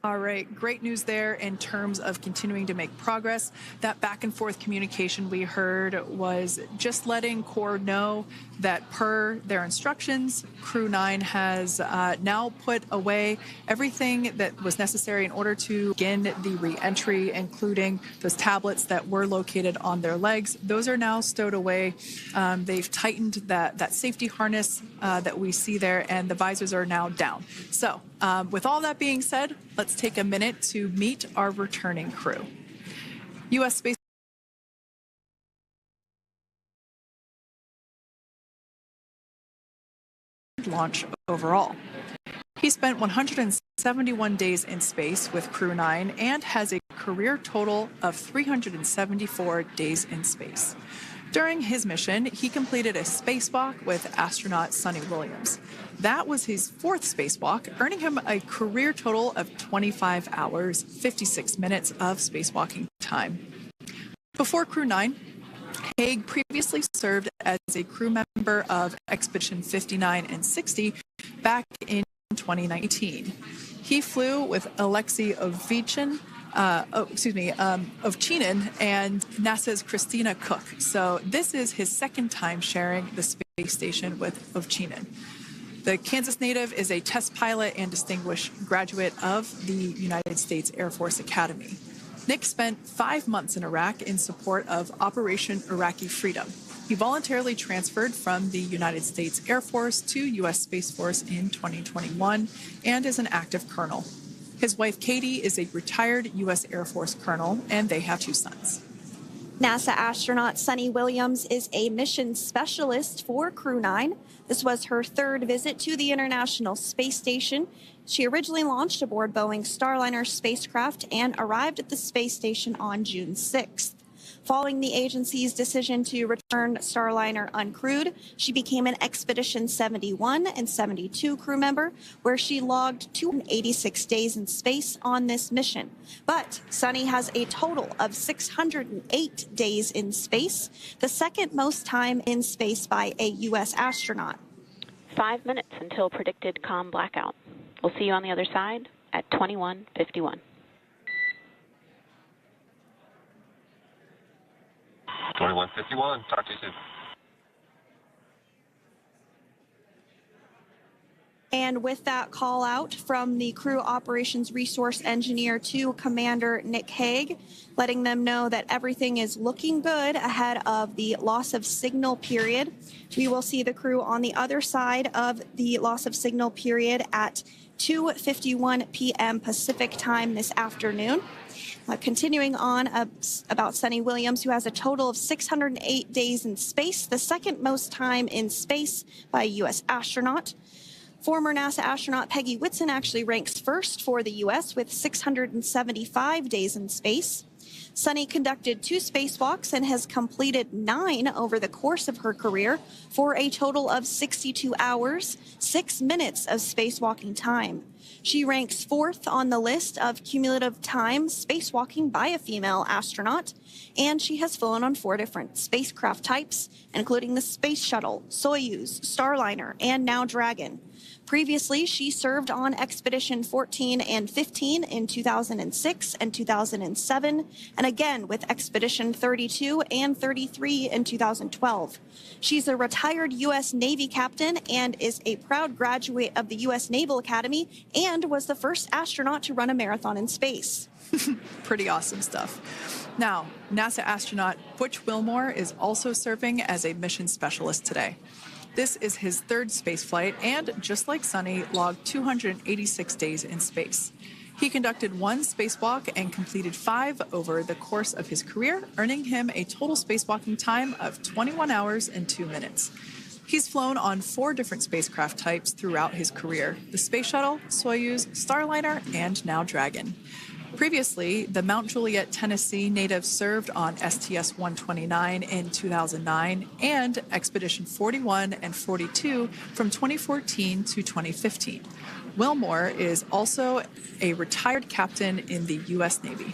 All right, great news there in terms of continuing to make progress. That back and forth communication we heard was just letting Core know that per their instructions, Crew 9 has now put away everything that was necessary in order to begin the re-entry, including those tablets that were located on their legs. Those are now stowed away. They've tightened that safety harness that we see there, and the visors are now down. So with all that being said, let's take a minute to meet our returning crew. U.S. Space launch overall. He spent 171 days in space with Crew 9 and has a career total of 374 days in space. During his mission, he completed a spacewalk with astronaut Suni Williams. That was his fourth spacewalk, earning him a career total of 25 hours, 56 minutes of spacewalking time. Before Crew 9, Hague previously served as a crew member of Expedition 59 and 60 back in 2019. He flew with Alexei Ovchinin and NASA's Christina Koch. So this is his second time sharing the space station with Ovchinin. The Kansas native is a test pilot and distinguished graduate of the United States Air Force Academy. Nick spent 5 months in Iraq in support of Operation Iraqi Freedom. He voluntarily transferred from the United States Air Force to U.S. Space Force in 2021 and is an active colonel. His wife, Katie, is a retired U.S. Air Force colonel, and they have 2 sons. NASA astronaut Suni Williams is a mission specialist for Crew 9. This was her 3rd visit to the International Space Station. She originally launched aboard Boeing Starliner spacecraft and arrived at the space station on June 6th. Following the agency's decision to return Starliner uncrewed, she became an Expedition 71 and 72 crew member, where she logged 286 days in space on this mission. But Sunny has a total of 608 days in space, the second most time in space by a U.S. astronaut. 5 minutes until predicted comm blackout. We'll see you on the other side at 21:51. 21:51. Talk to you soon. And with that call out from the Crew Operations Resource Engineer to Commander Nick Hague, letting them know that everything is looking good ahead of the loss of signal period. We will see the crew on the other side of the loss of signal period at 2:51 p.m. Pacific time this afternoon. Continuing on about Sunny Williams, who has a total of 608 days in space, the second most time in space by a U.S. astronaut. Former NASA astronaut Peggy Whitson actually ranks first for the U.S. with 675 days in space. Sunny conducted 2 spacewalks and has completed 9 over the course of her career for a total of 62 hours, 6 minutes of spacewalking time. She ranks 4th on the list of cumulative time spacewalking by a female astronaut, and she has flown on 4 different spacecraft types, including the Space Shuttle, Soyuz, Starliner, and now Dragon. Previously, she served on Expedition 14 and 15 in 2006 and 2007, and again with Expedition 32 and 33 in 2012. She's a retired U.S. Navy captain and is a proud graduate of the U.S. Naval Academy and was the first astronaut to run a marathon in space. Pretty awesome stuff. Now, NASA astronaut Butch Wilmore is also serving as a mission specialist today. This is his 3rd spaceflight and, just like Sunny, logged 286 days in space. He conducted 1 spacewalk and completed 5 over the course of his career, earning him a total spacewalking time of 21 hours and 2 minutes. He's flown on 4 different spacecraft types throughout his career: the Space Shuttle, Soyuz, Starliner, and now Dragon. Previously, the Mount Juliet, Tennessee native served on STS-129 in 2009 and Expedition 41 and 42 from 2014 to 2015. Wilmore is also a retired captain in the U.S. Navy.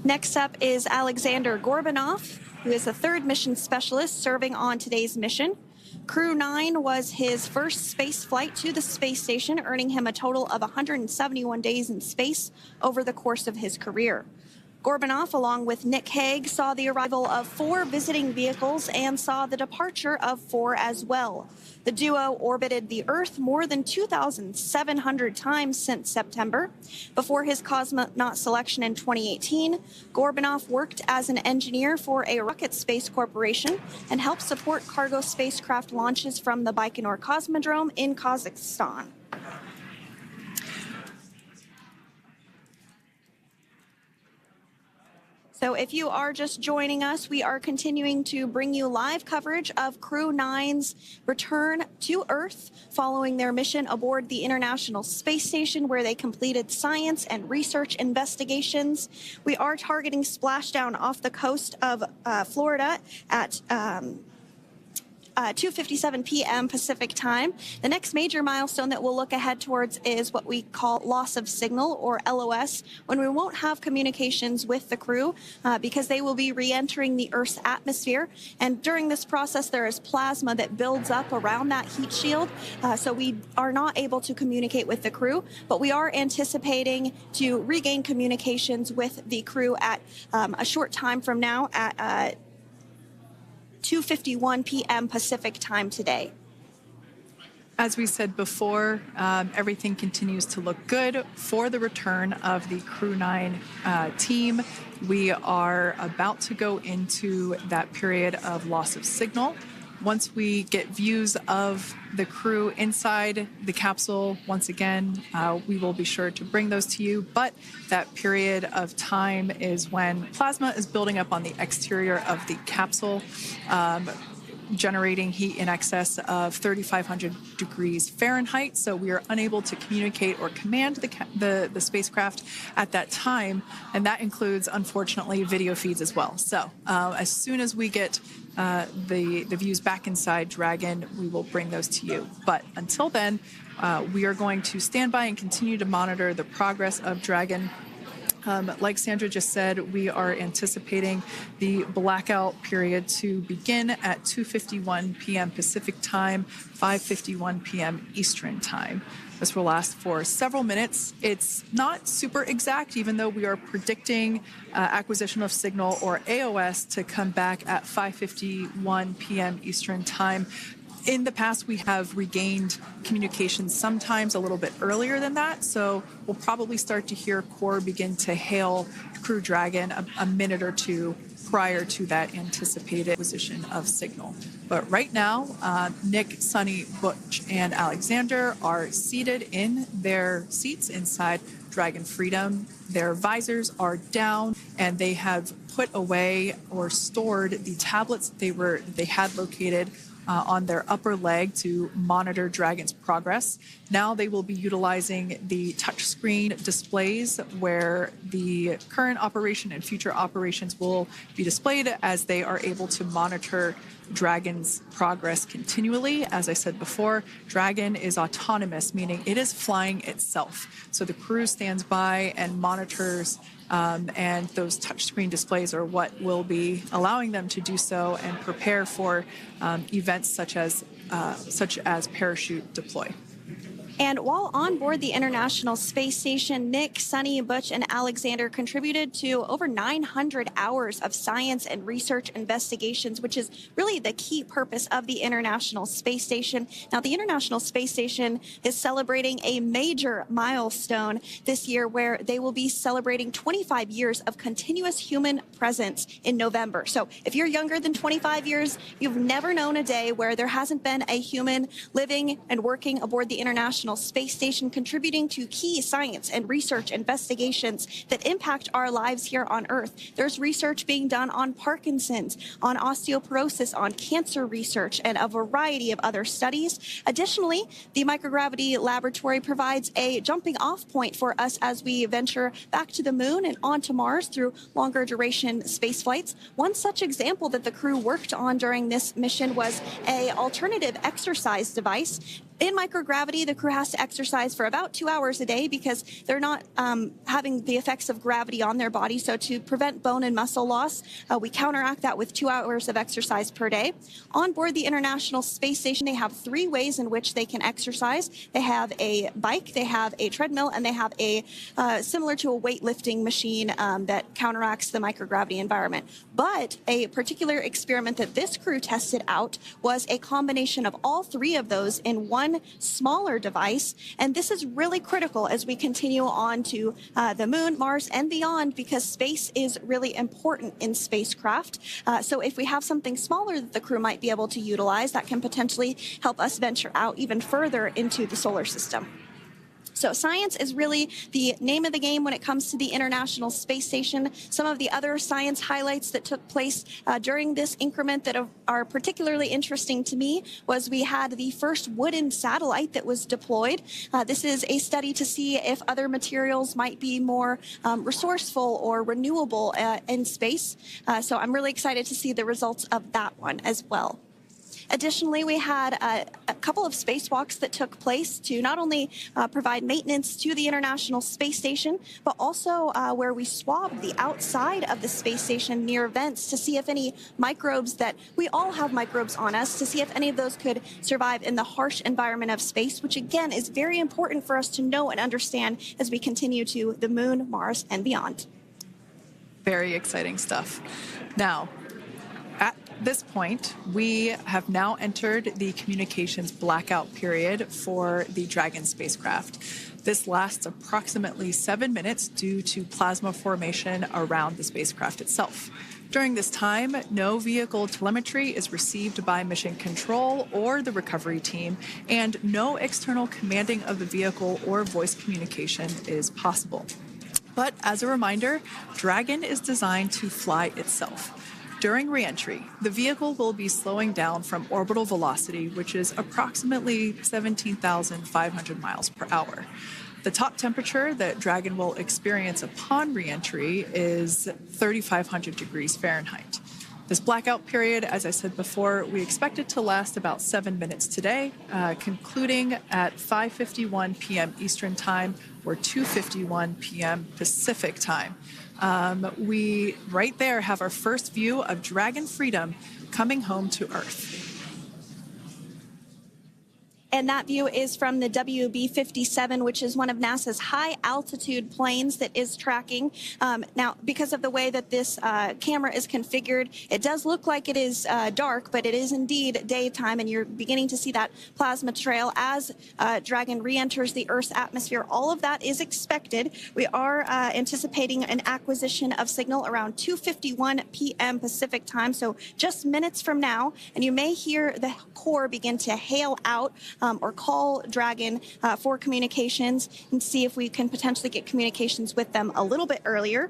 Next up is Alexander Gorbanov, who is the 3rd mission specialist serving on today's mission. Crew 9 was his first space flight to the space station, earning him a total of 171 days in space over the course of his career. Gorbanov, along with Nick Hague, saw the arrival of 4 visiting vehicles and saw the departure of 4 as well. The duo orbited the Earth more than 2,700 times since September. Before his cosmonaut selection in 2018, Gorbanov worked as an engineer for a rocket space corporation and helped support cargo spacecraft launches from the Baikonur Cosmodrome in Kazakhstan. So if you are just joining us, we are continuing to bring you live coverage of Crew 9's return to Earth following their mission aboard the International Space Station, where they completed science and research investigations. We are targeting splashdown off the coast of Florida at 2:57 p.m. Pacific time. The next major milestone that we'll look ahead towards is what we call loss of signal, or LOS, when we won't have communications with the crew because they will be re-entering the Earth's atmosphere. And during this process, there is plasma that builds up around that heat shield, so we are not able to communicate with the crew, but we are anticipating to regain communications with the crew at a short time from now at 2:51 p.m. Pacific time today. As we said before, everything continues to look good for the return of the Crew 9 team. We are about to go into that period of loss of signal. Once we get views of the crew inside the capsule, once again, we will be sure to bring those to you. But that period of time is when plasma is building up on the exterior of the capsule. generating heat in excess of 3,500 degrees Fahrenheit. So we are unable to communicate or command the spacecraft at that time. And that includes, unfortunately, video feeds as well. So as soon as we get the views back inside Dragon, we will bring those to you. But until then, we are going to stand by and continue to monitor the progress of Dragon. Like Sandra just said, we are anticipating the blackout period to begin at 2:51 p.m. Pacific time, 5:51 p.m. Eastern time. This will last for several minutes. It's not super exact, even though we are predicting acquisition of signal, or AOS, to come back at 5:51 p.m. Eastern time. In the past, we have regained communication sometimes a little bit earlier than that, so we'll probably start to hear Core begin to hail Crew Dragon a minute or two prior to that anticipated acquisition of signal. But right now, Nick, Sunny, Butch, and Alexander are seated in their seats inside Dragon Freedom. Their visors are down, and they have put away or stored the tablets they had located on their upper leg to monitor Dragon's progress. Now they will be utilizing the touchscreen displays where the current operation and future operations will be displayed as they are able to monitor Dragon's progress continually. As I said before, Dragon is autonomous, meaning it is flying itself. So the crew stands by and monitors, and those touchscreen displays are what will be allowing them to do so and prepare for events such as parachute deploy. And while on board the International Space Station, Nick, Sunny, Butch, and Alexander contributed to over 900 hours of science and research investigations, which is really the key purpose of the International Space Station. Now, the International Space Station is celebrating a major milestone this year, where they will be celebrating 25 years of continuous human presence in November. So if you're younger than 25 years, you've never known a day where there hasn't been a human living and working aboard the International Space Station, contributing to key science and research investigations that impact our lives here on Earth. There's research being done on Parkinson's, on osteoporosis, on cancer research, and a variety of other studies. Additionally, the microgravity laboratory provides a jumping off point for us as we venture back to the moon and onto Mars through longer duration space flights. One such example that the crew worked on during this mission was an alternative exercise device. In microgravity, the crew has to exercise for about 2 hours a day because they're not having the effects of gravity on their body. So to prevent bone and muscle loss, we counteract that with 2 hours of exercise per day. On board the International Space Station, they have 3 ways in which they can exercise. They have a bike, they have a treadmill, and they have a similar to a weightlifting machine that counteracts the microgravity environment. But a particular experiment that this crew tested out was a combination of all 3 of those in one smaller device. And this is really critical as we continue on to the moon, Mars, and beyond, because space is really important in spacecraft. So if we have something smaller that the crew might be able to utilize, that can potentially help us venture out even further into the solar system. So science is really the name of the game when it comes to the International Space Station. Some of the other science highlights that took place during this increment that are particularly interesting to me was we had the first wooden satellite that was deployed. This is a study to see if other materials might be more resourceful or renewable in space. So I'm really excited to see the results of that one as well. Additionally, we had a couple of spacewalks that took place to not only provide maintenance to the International Space Station, but also where we swabbed the outside of the space station near vents to see if any microbes that we all have microbes on us, to see if any of those could survive in the harsh environment of space, which again is very important for us to know and understand as we continue to the moon, Mars, and beyond. Very exciting stuff. Now, at this point, we have now entered the communications blackout period for the Dragon spacecraft. This lasts approximately 7 minutes due to plasma formation around the spacecraft itself. During this time, no vehicle telemetry is received by mission control or the recovery team, and no external commanding of the vehicle or voice communication is possible. But as a reminder, Dragon is designed to fly itself. During reentry, the vehicle will be slowing down from orbital velocity, which is approximately 17,500 miles per hour. The top temperature that Dragon will experience upon reentry is 3,500 degrees Fahrenheit. This blackout period, as I said before, we expect it to last about 7 minutes today, concluding at 5:51 p.m. Eastern Time or 2:51 p.m. Pacific Time. We right there have our first view of Dragon Freedom coming home to Earth. And that view is from the WB-57, which is one of NASA's high-altitude planes that is tracking. Now, because of the way that this camera is configured, it does look like it is dark, but it is indeed daytime, and you're beginning to see that plasma trail as Dragon re-enters the Earth's atmosphere. All of that is expected. We are anticipating an acquisition of signal around 2:51 p.m. Pacific Time, so just minutes from now, and you may hear the core begin to hail out or call Dragon for communications and see if we can potentially get communications with them a little bit earlier.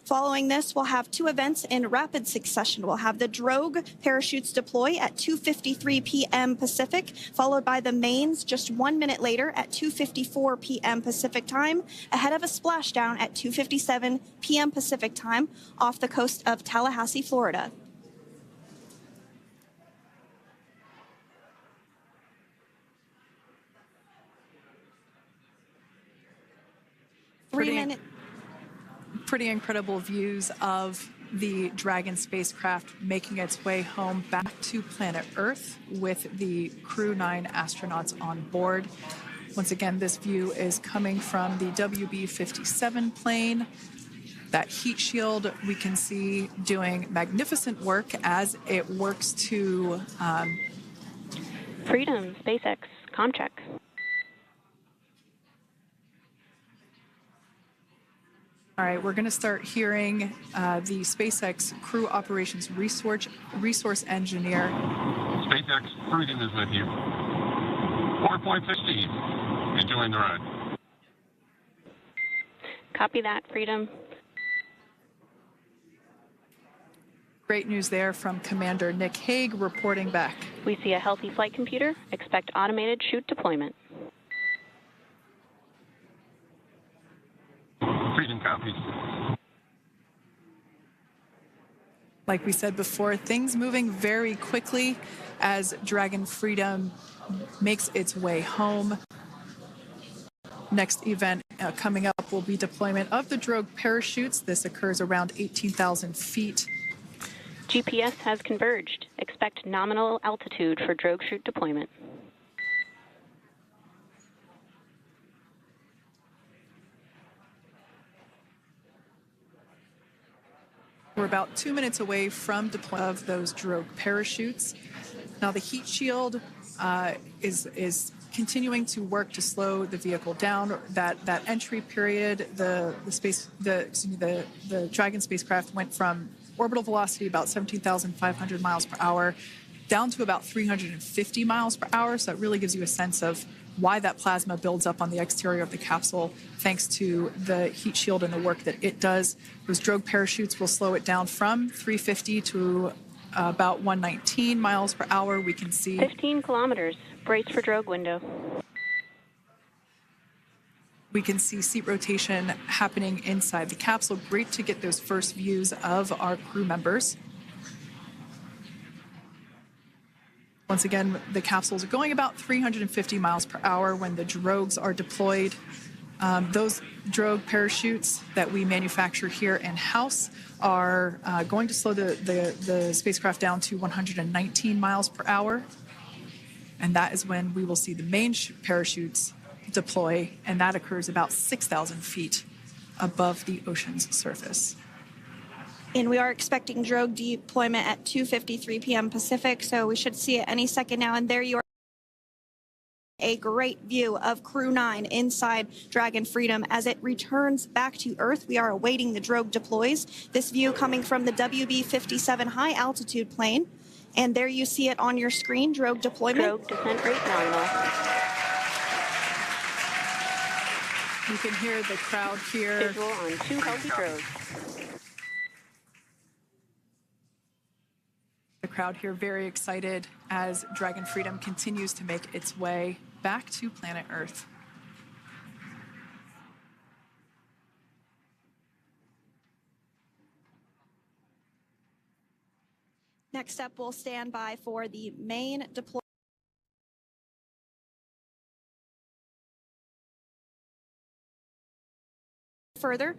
Following this, we'll have two events in rapid succession. We'll have the drogue parachutes deploy at 2:53 p.m. Pacific, followed by the mains just 1 minute later at 2:54 p.m. Pacific Time, ahead of a splashdown at 2:57 p.m. Pacific Time off the coast of Tallahassee, Florida. Pretty incredible views of the Dragon spacecraft making its way home back to planet Earth with the Crew 9 astronauts on board. Once again, this view is coming from the WB-57 plane. That heat shield we can see doing magnificent work as it works to... Freedom, SpaceX, Comcheck. All right, we're going to start hearing the SpaceX Crew Operations Resource Engineer. SpaceX Freedom is with you. 4.16. Enjoying the ride. Copy that, Freedom. Great news there from Commander Nick Hague reporting back. We see a healthy flight computer. Expect automated chute deployment. Freedom copies. Like we said before, things moving very quickly as Dragon Freedom makes its way home. Next event coming up will be deployment of the drogue parachutes. This occurs around 18,000 feet. GPS has converged. Expect nominal altitude for drogue chute deployment. We're about 2 minutes away from deployment of those drogue parachutes. Now the heat shield is continuing to work to slow the vehicle down. That entry period, the Dragon spacecraft went from orbital velocity about 17,500 miles per hour down to about 350 miles per hour. So that really gives you a sense of why that plasma builds up on the exterior of the capsule, thanks to the heat shield and the work that it does. Those drogue parachutes will slow it down from 350 to about 119 miles per hour. We can see 15 kilometers. Brace for drogue window. We can see seat rotation happening inside the capsule. Great to get those first views of our crew members. Once again, the capsules are going about 350 miles per hour when the drogues are deployed. Those drogue parachutes that we manufacture here in-house are going to slow the spacecraft down to 119 miles per hour. And that is when we will see the main parachutes deploy, and that occurs about 6,000 feet above the ocean's surface. And we are expecting drogue deployment at 2:53 p.m. Pacific, so we should see it any second now. And there you are. A great view of Crew 9 inside Dragon Freedom as it returns back to Earth. We are awaiting the drogue deploys. This view coming from the WB-57 high-altitude plane. And there you see it on your screen, drogue deployment. Drogue descent rate nominal. You can hear the crowd here. Visual on 2 healthy drogues. The crowd here very excited as Dragon Freedom continues to make its way back to planet Earth. Next up, we'll stand by for the main deployment. Further,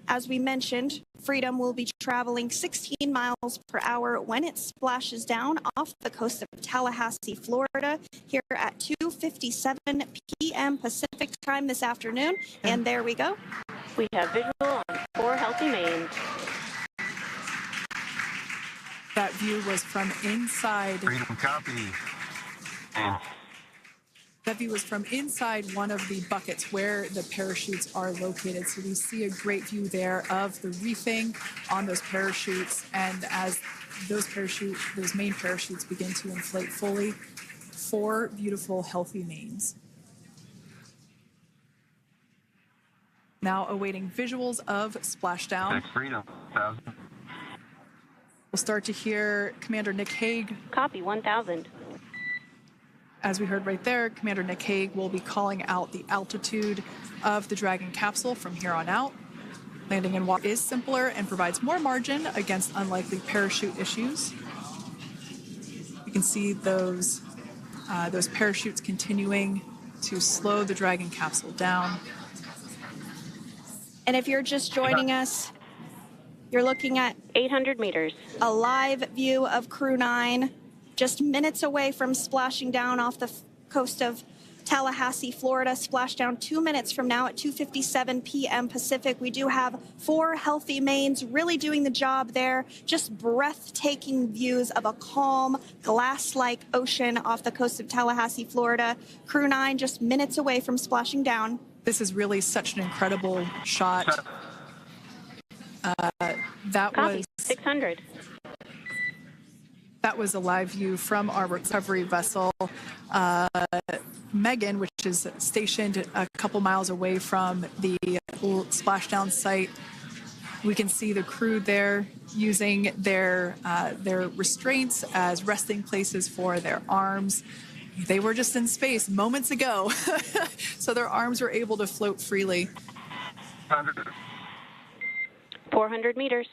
as we mentioned, Freedom will be traveling 16 miles per hour when it splashes down off the coast of Tallahassee, Florida, here at 2:57 p.m. Pacific time this afternoon. And there we go. We have visual on 4 healthy mains. That view was from inside. Freedom copy. And That view was from inside one of the buckets where the parachutes are located. So we see a great view there of the reefing on those parachutes. And as those main parachutes begin to inflate fully, 4 beautiful, healthy mains. Now awaiting visuals of splashdown. Next Freedom, 1,000. We'll start to hear Commander Nick Hague. Copy, 1,000. As we heard right there, Commander Nick Hague will be calling out the altitude of the Dragon capsule from here on out. Landing in water is simpler and provides more margin against unlikely parachute issues. You can see those parachutes continuing to slow the Dragon capsule down. And if you're just joining us, you're looking at 800 meters. a live view of Crew 9, just minutes away from splashing down off the coast of Tallahassee, Florida. Splash down 2 minutes from now at 2:57 p.m. Pacific. We do have 4 healthy mains really doing the job there. Just breathtaking views of a calm, glass-like ocean off the coast of Tallahassee, Florida. Crew 9 just minutes away from splashing down. This is really such an incredible shot. That Copy, was 600. That was a live view from our recovery vessel, Megan, which is stationed a couple miles away from the splashdown site. We can see the crew there using their restraints as resting places for their arms. They were just in space moments ago, so their arms were able to float freely. 400 meters.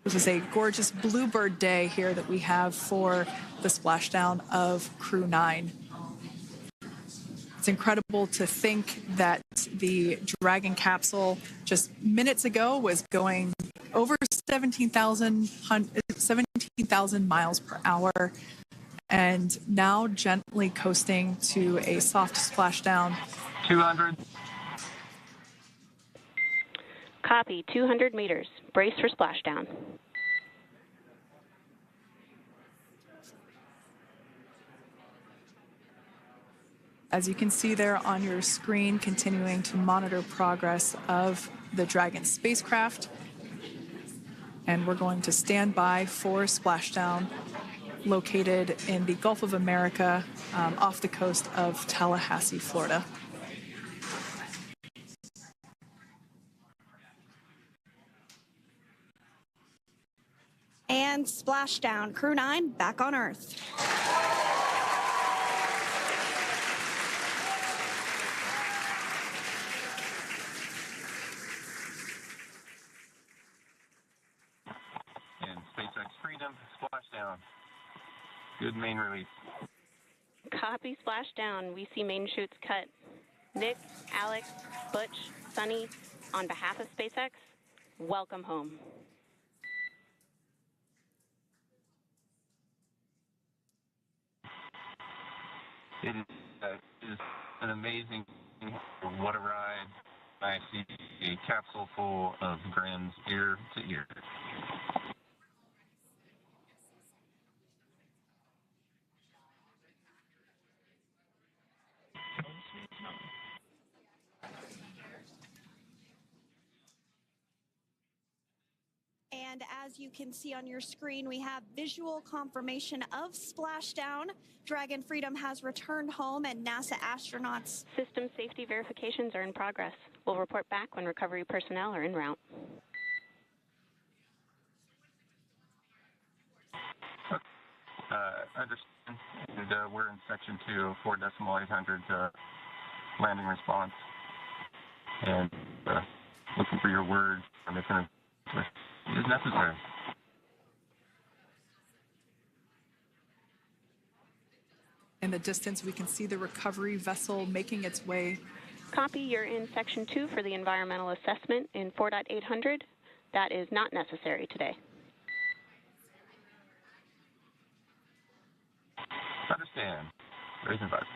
This is a gorgeous bluebird day here that we have for the splashdown of Crew 9. It's incredible to think that the Dragon capsule just minutes ago was going over 17,000 miles per hour and now gently coasting to a soft splashdown. 200. Copy, 200 meters. Brace for splashdown. As you can see there on your screen, continuing to monitor progress of the Dragon spacecraft. And we're going to stand by for splashdown located in the Gulf of America off the coast of Tallahassee, Florida. And splashdown. Crew 9 back on Earth. And SpaceX Freedom, splashdown. Good main release. Copy, splashdown. We see main chutes cut. Nick, Alex, Butch, Sunny, on behalf of SpaceX, welcome home. It is an amazing, what a ride. I see a capsule full of grins ear to ear. And as you can see on your screen, we have visual confirmation of splashdown. Dragon Freedom has returned home and NASA astronauts. System safety verifications are in progress. We'll report back when recovery personnel are en route. Understand. And we're in section 2, 4.800 landing response. And looking for your words on if it is necessary. In the distance, we can see the recovery vessel making its way. Copy, you're in section 2 for the environmental assessment in 4.800. That is not necessary today. Understand. Raising button.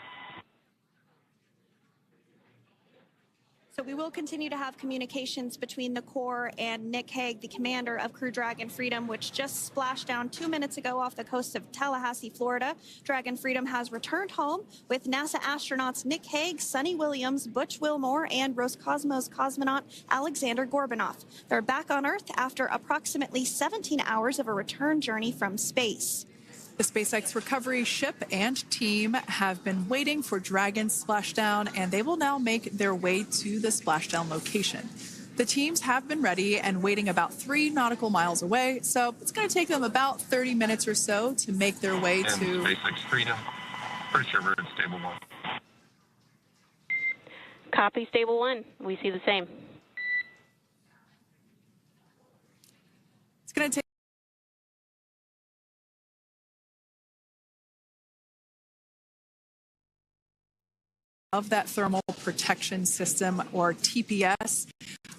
So we will continue to have communications between the Corps and Nick Hague, the commander of Crew Dragon Freedom, which just splashed down 2 minutes ago off the coast of Tallahassee, Florida. Dragon Freedom has returned home with NASA astronauts Nick Hague, Sunny Williams, Butch Wilmore, and Roscosmos cosmonaut Alexander Gorbanov. They're back on Earth after approximately 17 hours of a return journey from space. The SpaceX recovery ship and team have been waiting for Dragon's splashdown, and they will now make their way to the splashdown location. The teams have been ready and waiting about 3 nautical miles away, so it's going to take them about 30 minutes or so to make their way and to SpaceX Freedom. Pretty sure we're in stable 1. Copy, stable 1. We see the same. It's going to take of that thermal protection system, or TPS.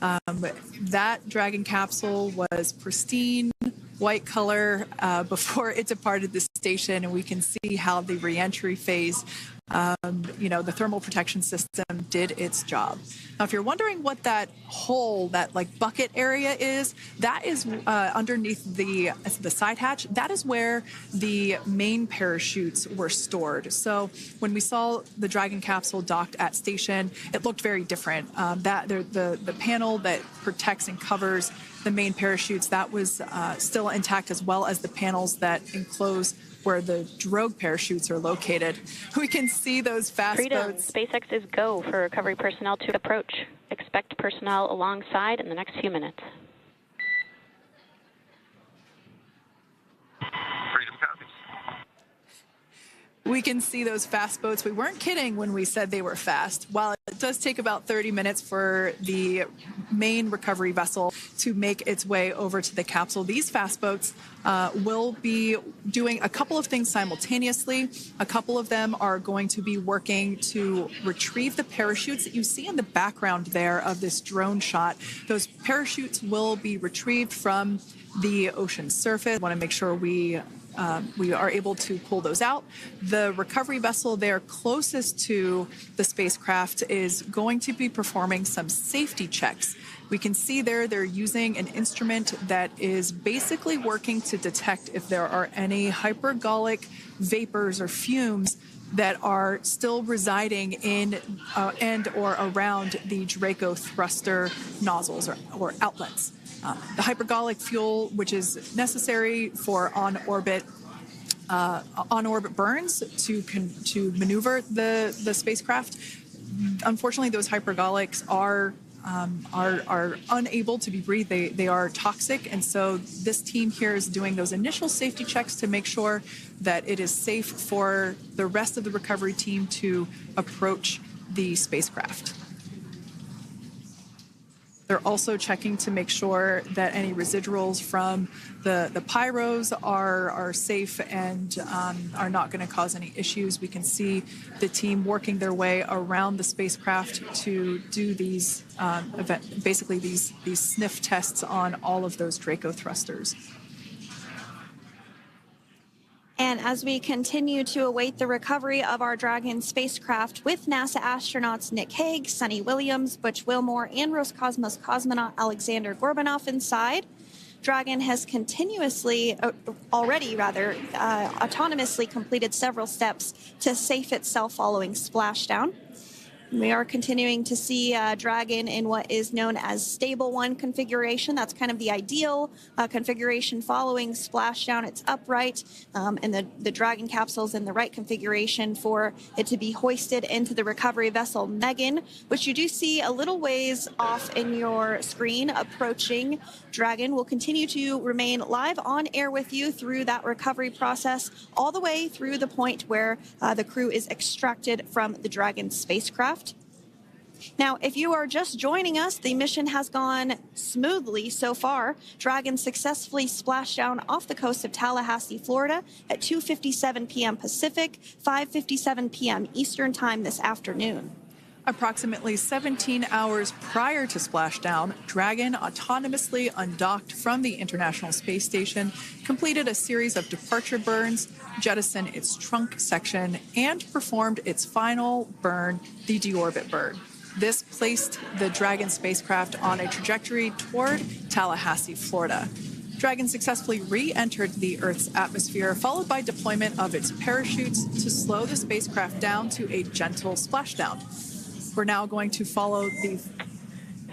That Dragon capsule was pristine white color before it departed the station, and we can see how the reentry phase, the thermal protection system did its job. Now, if you're wondering what that hole, that like bucket area is, that is underneath the side hatch. That is where the main parachutes were stored. So when we saw the Dragon capsule docked at station, it looked very different. The panel that protects and covers the main parachutes, that was still intact, as well as the panels that enclose where the drogue parachutes are located. We can see those fast Freedom, boats. SpaceX is go for recovery personnel to approach. Expect personnel alongside in the next few minutes. Freedom copies. We can see those fast boats. We weren't kidding when we said they were fast. While it does take about 30 minutes for the main recovery vessel to make its way over to the capsule, these fast boats will be doing a couple of things simultaneously. A couple of them are going to be working to retrieve the parachutes that you see in the background there of this drone shot. Those parachutes will be retrieved from the ocean surface. I want to make sure we are able to pull those out. The recovery vessel there closest to the spacecraft is going to be performing some safety checks. We can see there they're using an instrument that is basically working to detect if there are any hypergolic vapors or fumes that are still residing in and or around the Draco thruster nozzles or outlets. The hypergolic fuel, which is necessary for on-orbit burns to maneuver the spacecraft. Unfortunately, those hypergolics are unable to be breathed. They are toxic, and so this team here is doing those initial safety checks to make sure that it is safe for the rest of the recovery team to approach the spacecraft. They're also checking to make sure that any residuals from the pyros are safe and are not going to cause any issues. We can see the team working their way around the spacecraft to do these basically these sniff tests on all of those Draco thrusters. And as we continue to await the recovery of our Dragon spacecraft with NASA astronauts Nick Hague, Sunny Williams, Butch Wilmore, and Roscosmos cosmonaut Alexander Gorbanov inside, Dragon has autonomously completed several steps to safe itself following splashdown. We are continuing to see Dragon in what is known as stable 1 configuration. That's kind of the ideal configuration following splashdown. It's upright, and the Dragon capsule is in the right configuration for it to be hoisted into the recovery vessel Megan, which you do see a little ways off in your screen approaching. Dragon will continue to remain live on air with you through that recovery process, all the way through the point where the crew is extracted from the Dragon spacecraft. Now, if you are just joining us, the mission has gone smoothly so far. Dragon successfully splashed down off the coast of Tallahassee, Florida at 2:57 p.m. Pacific, 5:57 p.m. Eastern Time this afternoon. Approximately 17 hours prior to splashdown, Dragon autonomously undocked from the International Space Station, completed a series of departure burns, jettisoned its trunk section, and performed its final burn, the deorbit burn. This placed the Dragon spacecraft on a trajectory toward Tallahassee, Florida. Dragon successfully re-entered the Earth's atmosphere, followed by deployment of its parachutes to slow the spacecraft down to a gentle splashdown. We're now going to follow the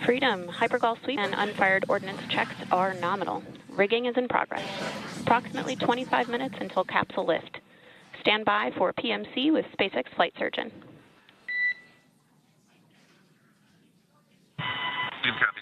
Freedom, hypergol sweep and unfired ordnance checks are nominal. Rigging is in progress. Approximately 25 minutes until capsule lift. Stand by for PMC with SpaceX flight surgeon. Copy.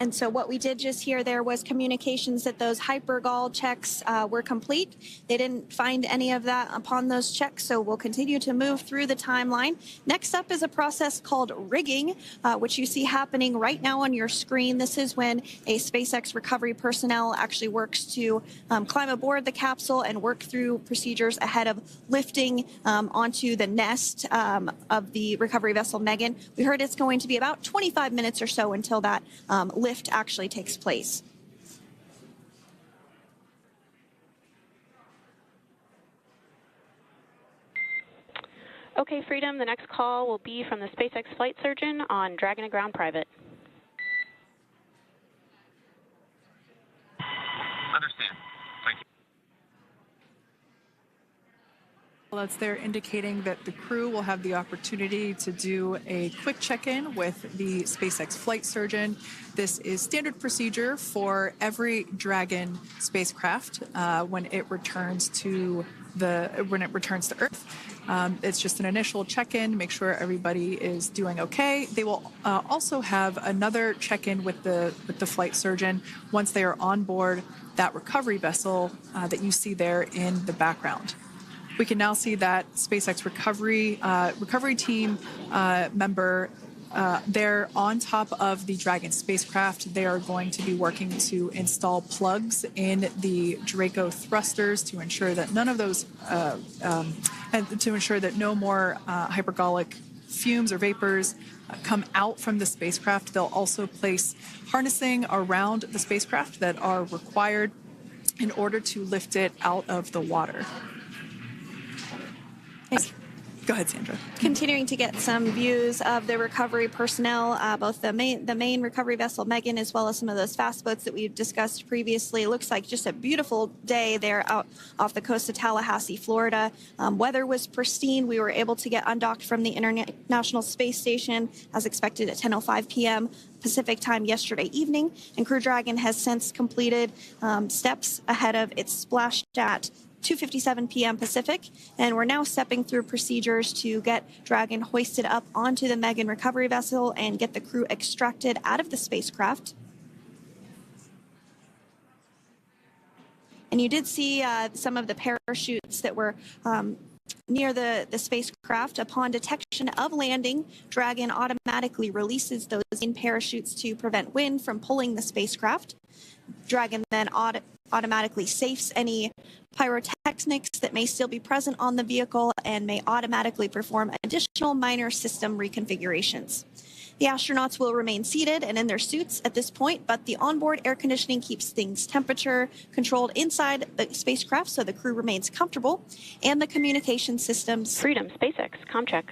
And so what we did just hear there was communications that those hypergol checks were complete. They didn't find any of that upon those checks, so we'll continue to move through the timeline. Next up is a process called rigging, which you see happening right now on your screen. This is when a SpaceX recovery personnel actually works to climb aboard the capsule and work through procedures ahead of lifting onto the nest of the recovery vessel Megan. We heard it's going to be about 25 minutes or so until that lift actually takes place. Okay, Freedom, the next call will be from the SpaceX flight surgeon on Dragon to Ground Private. Understand. Thank you. That's there indicating that the crew will have the opportunity to do a quick check-in with the SpaceX flight surgeon. This is standard procedure for every Dragon spacecraft when it returns to Earth. It's just an initial check-in, make sure everybody is doing okay. They will also have another check-in with the flight surgeon once they are on board that recovery vessel that you see there in the background. We can now see that SpaceX recovery team member they're on top of the Dragon spacecraft. They are going to be working to install plugs in the Draco thrusters to ensure that none of those, and to ensure that no more hypergolic fumes or vapors come out from the spacecraft. They'll also place harnessing around the spacecraft that are required in order to lift it out of the water. Go ahead, Sandra. Continuing to get some views of the recovery personnel, both the main recovery vessel Megan, as well as some of those fast boats that we've discussed previously. It looks like just a beautiful day there out off the coast of Tallahassee, Florida. Weather was pristine. We were able to get undocked from the International Space Station as expected at 10:05 p.m. Pacific time yesterday evening, and Crew Dragon has since completed steps ahead of its splash at 2:57 p.m. Pacific, and we're now stepping through procedures to get Dragon hoisted up onto the Megan recovery vessel and get the crew extracted out of the spacecraft. And you did see some of the parachutes that were near the spacecraft. Upon detection of landing, Dragon automatically releases those in parachutes to prevent wind from pulling the spacecraft. Dragon then automatically safes any pyrotechnics that may still be present on the vehicle and may automatically perform additional minor system reconfigurations. The astronauts will remain seated and in their suits at this point, but the onboard air conditioning keeps things temperature controlled inside the spacecraft so the crew remains comfortable, and the communication systems. Freedom, SpaceX, ComCheck.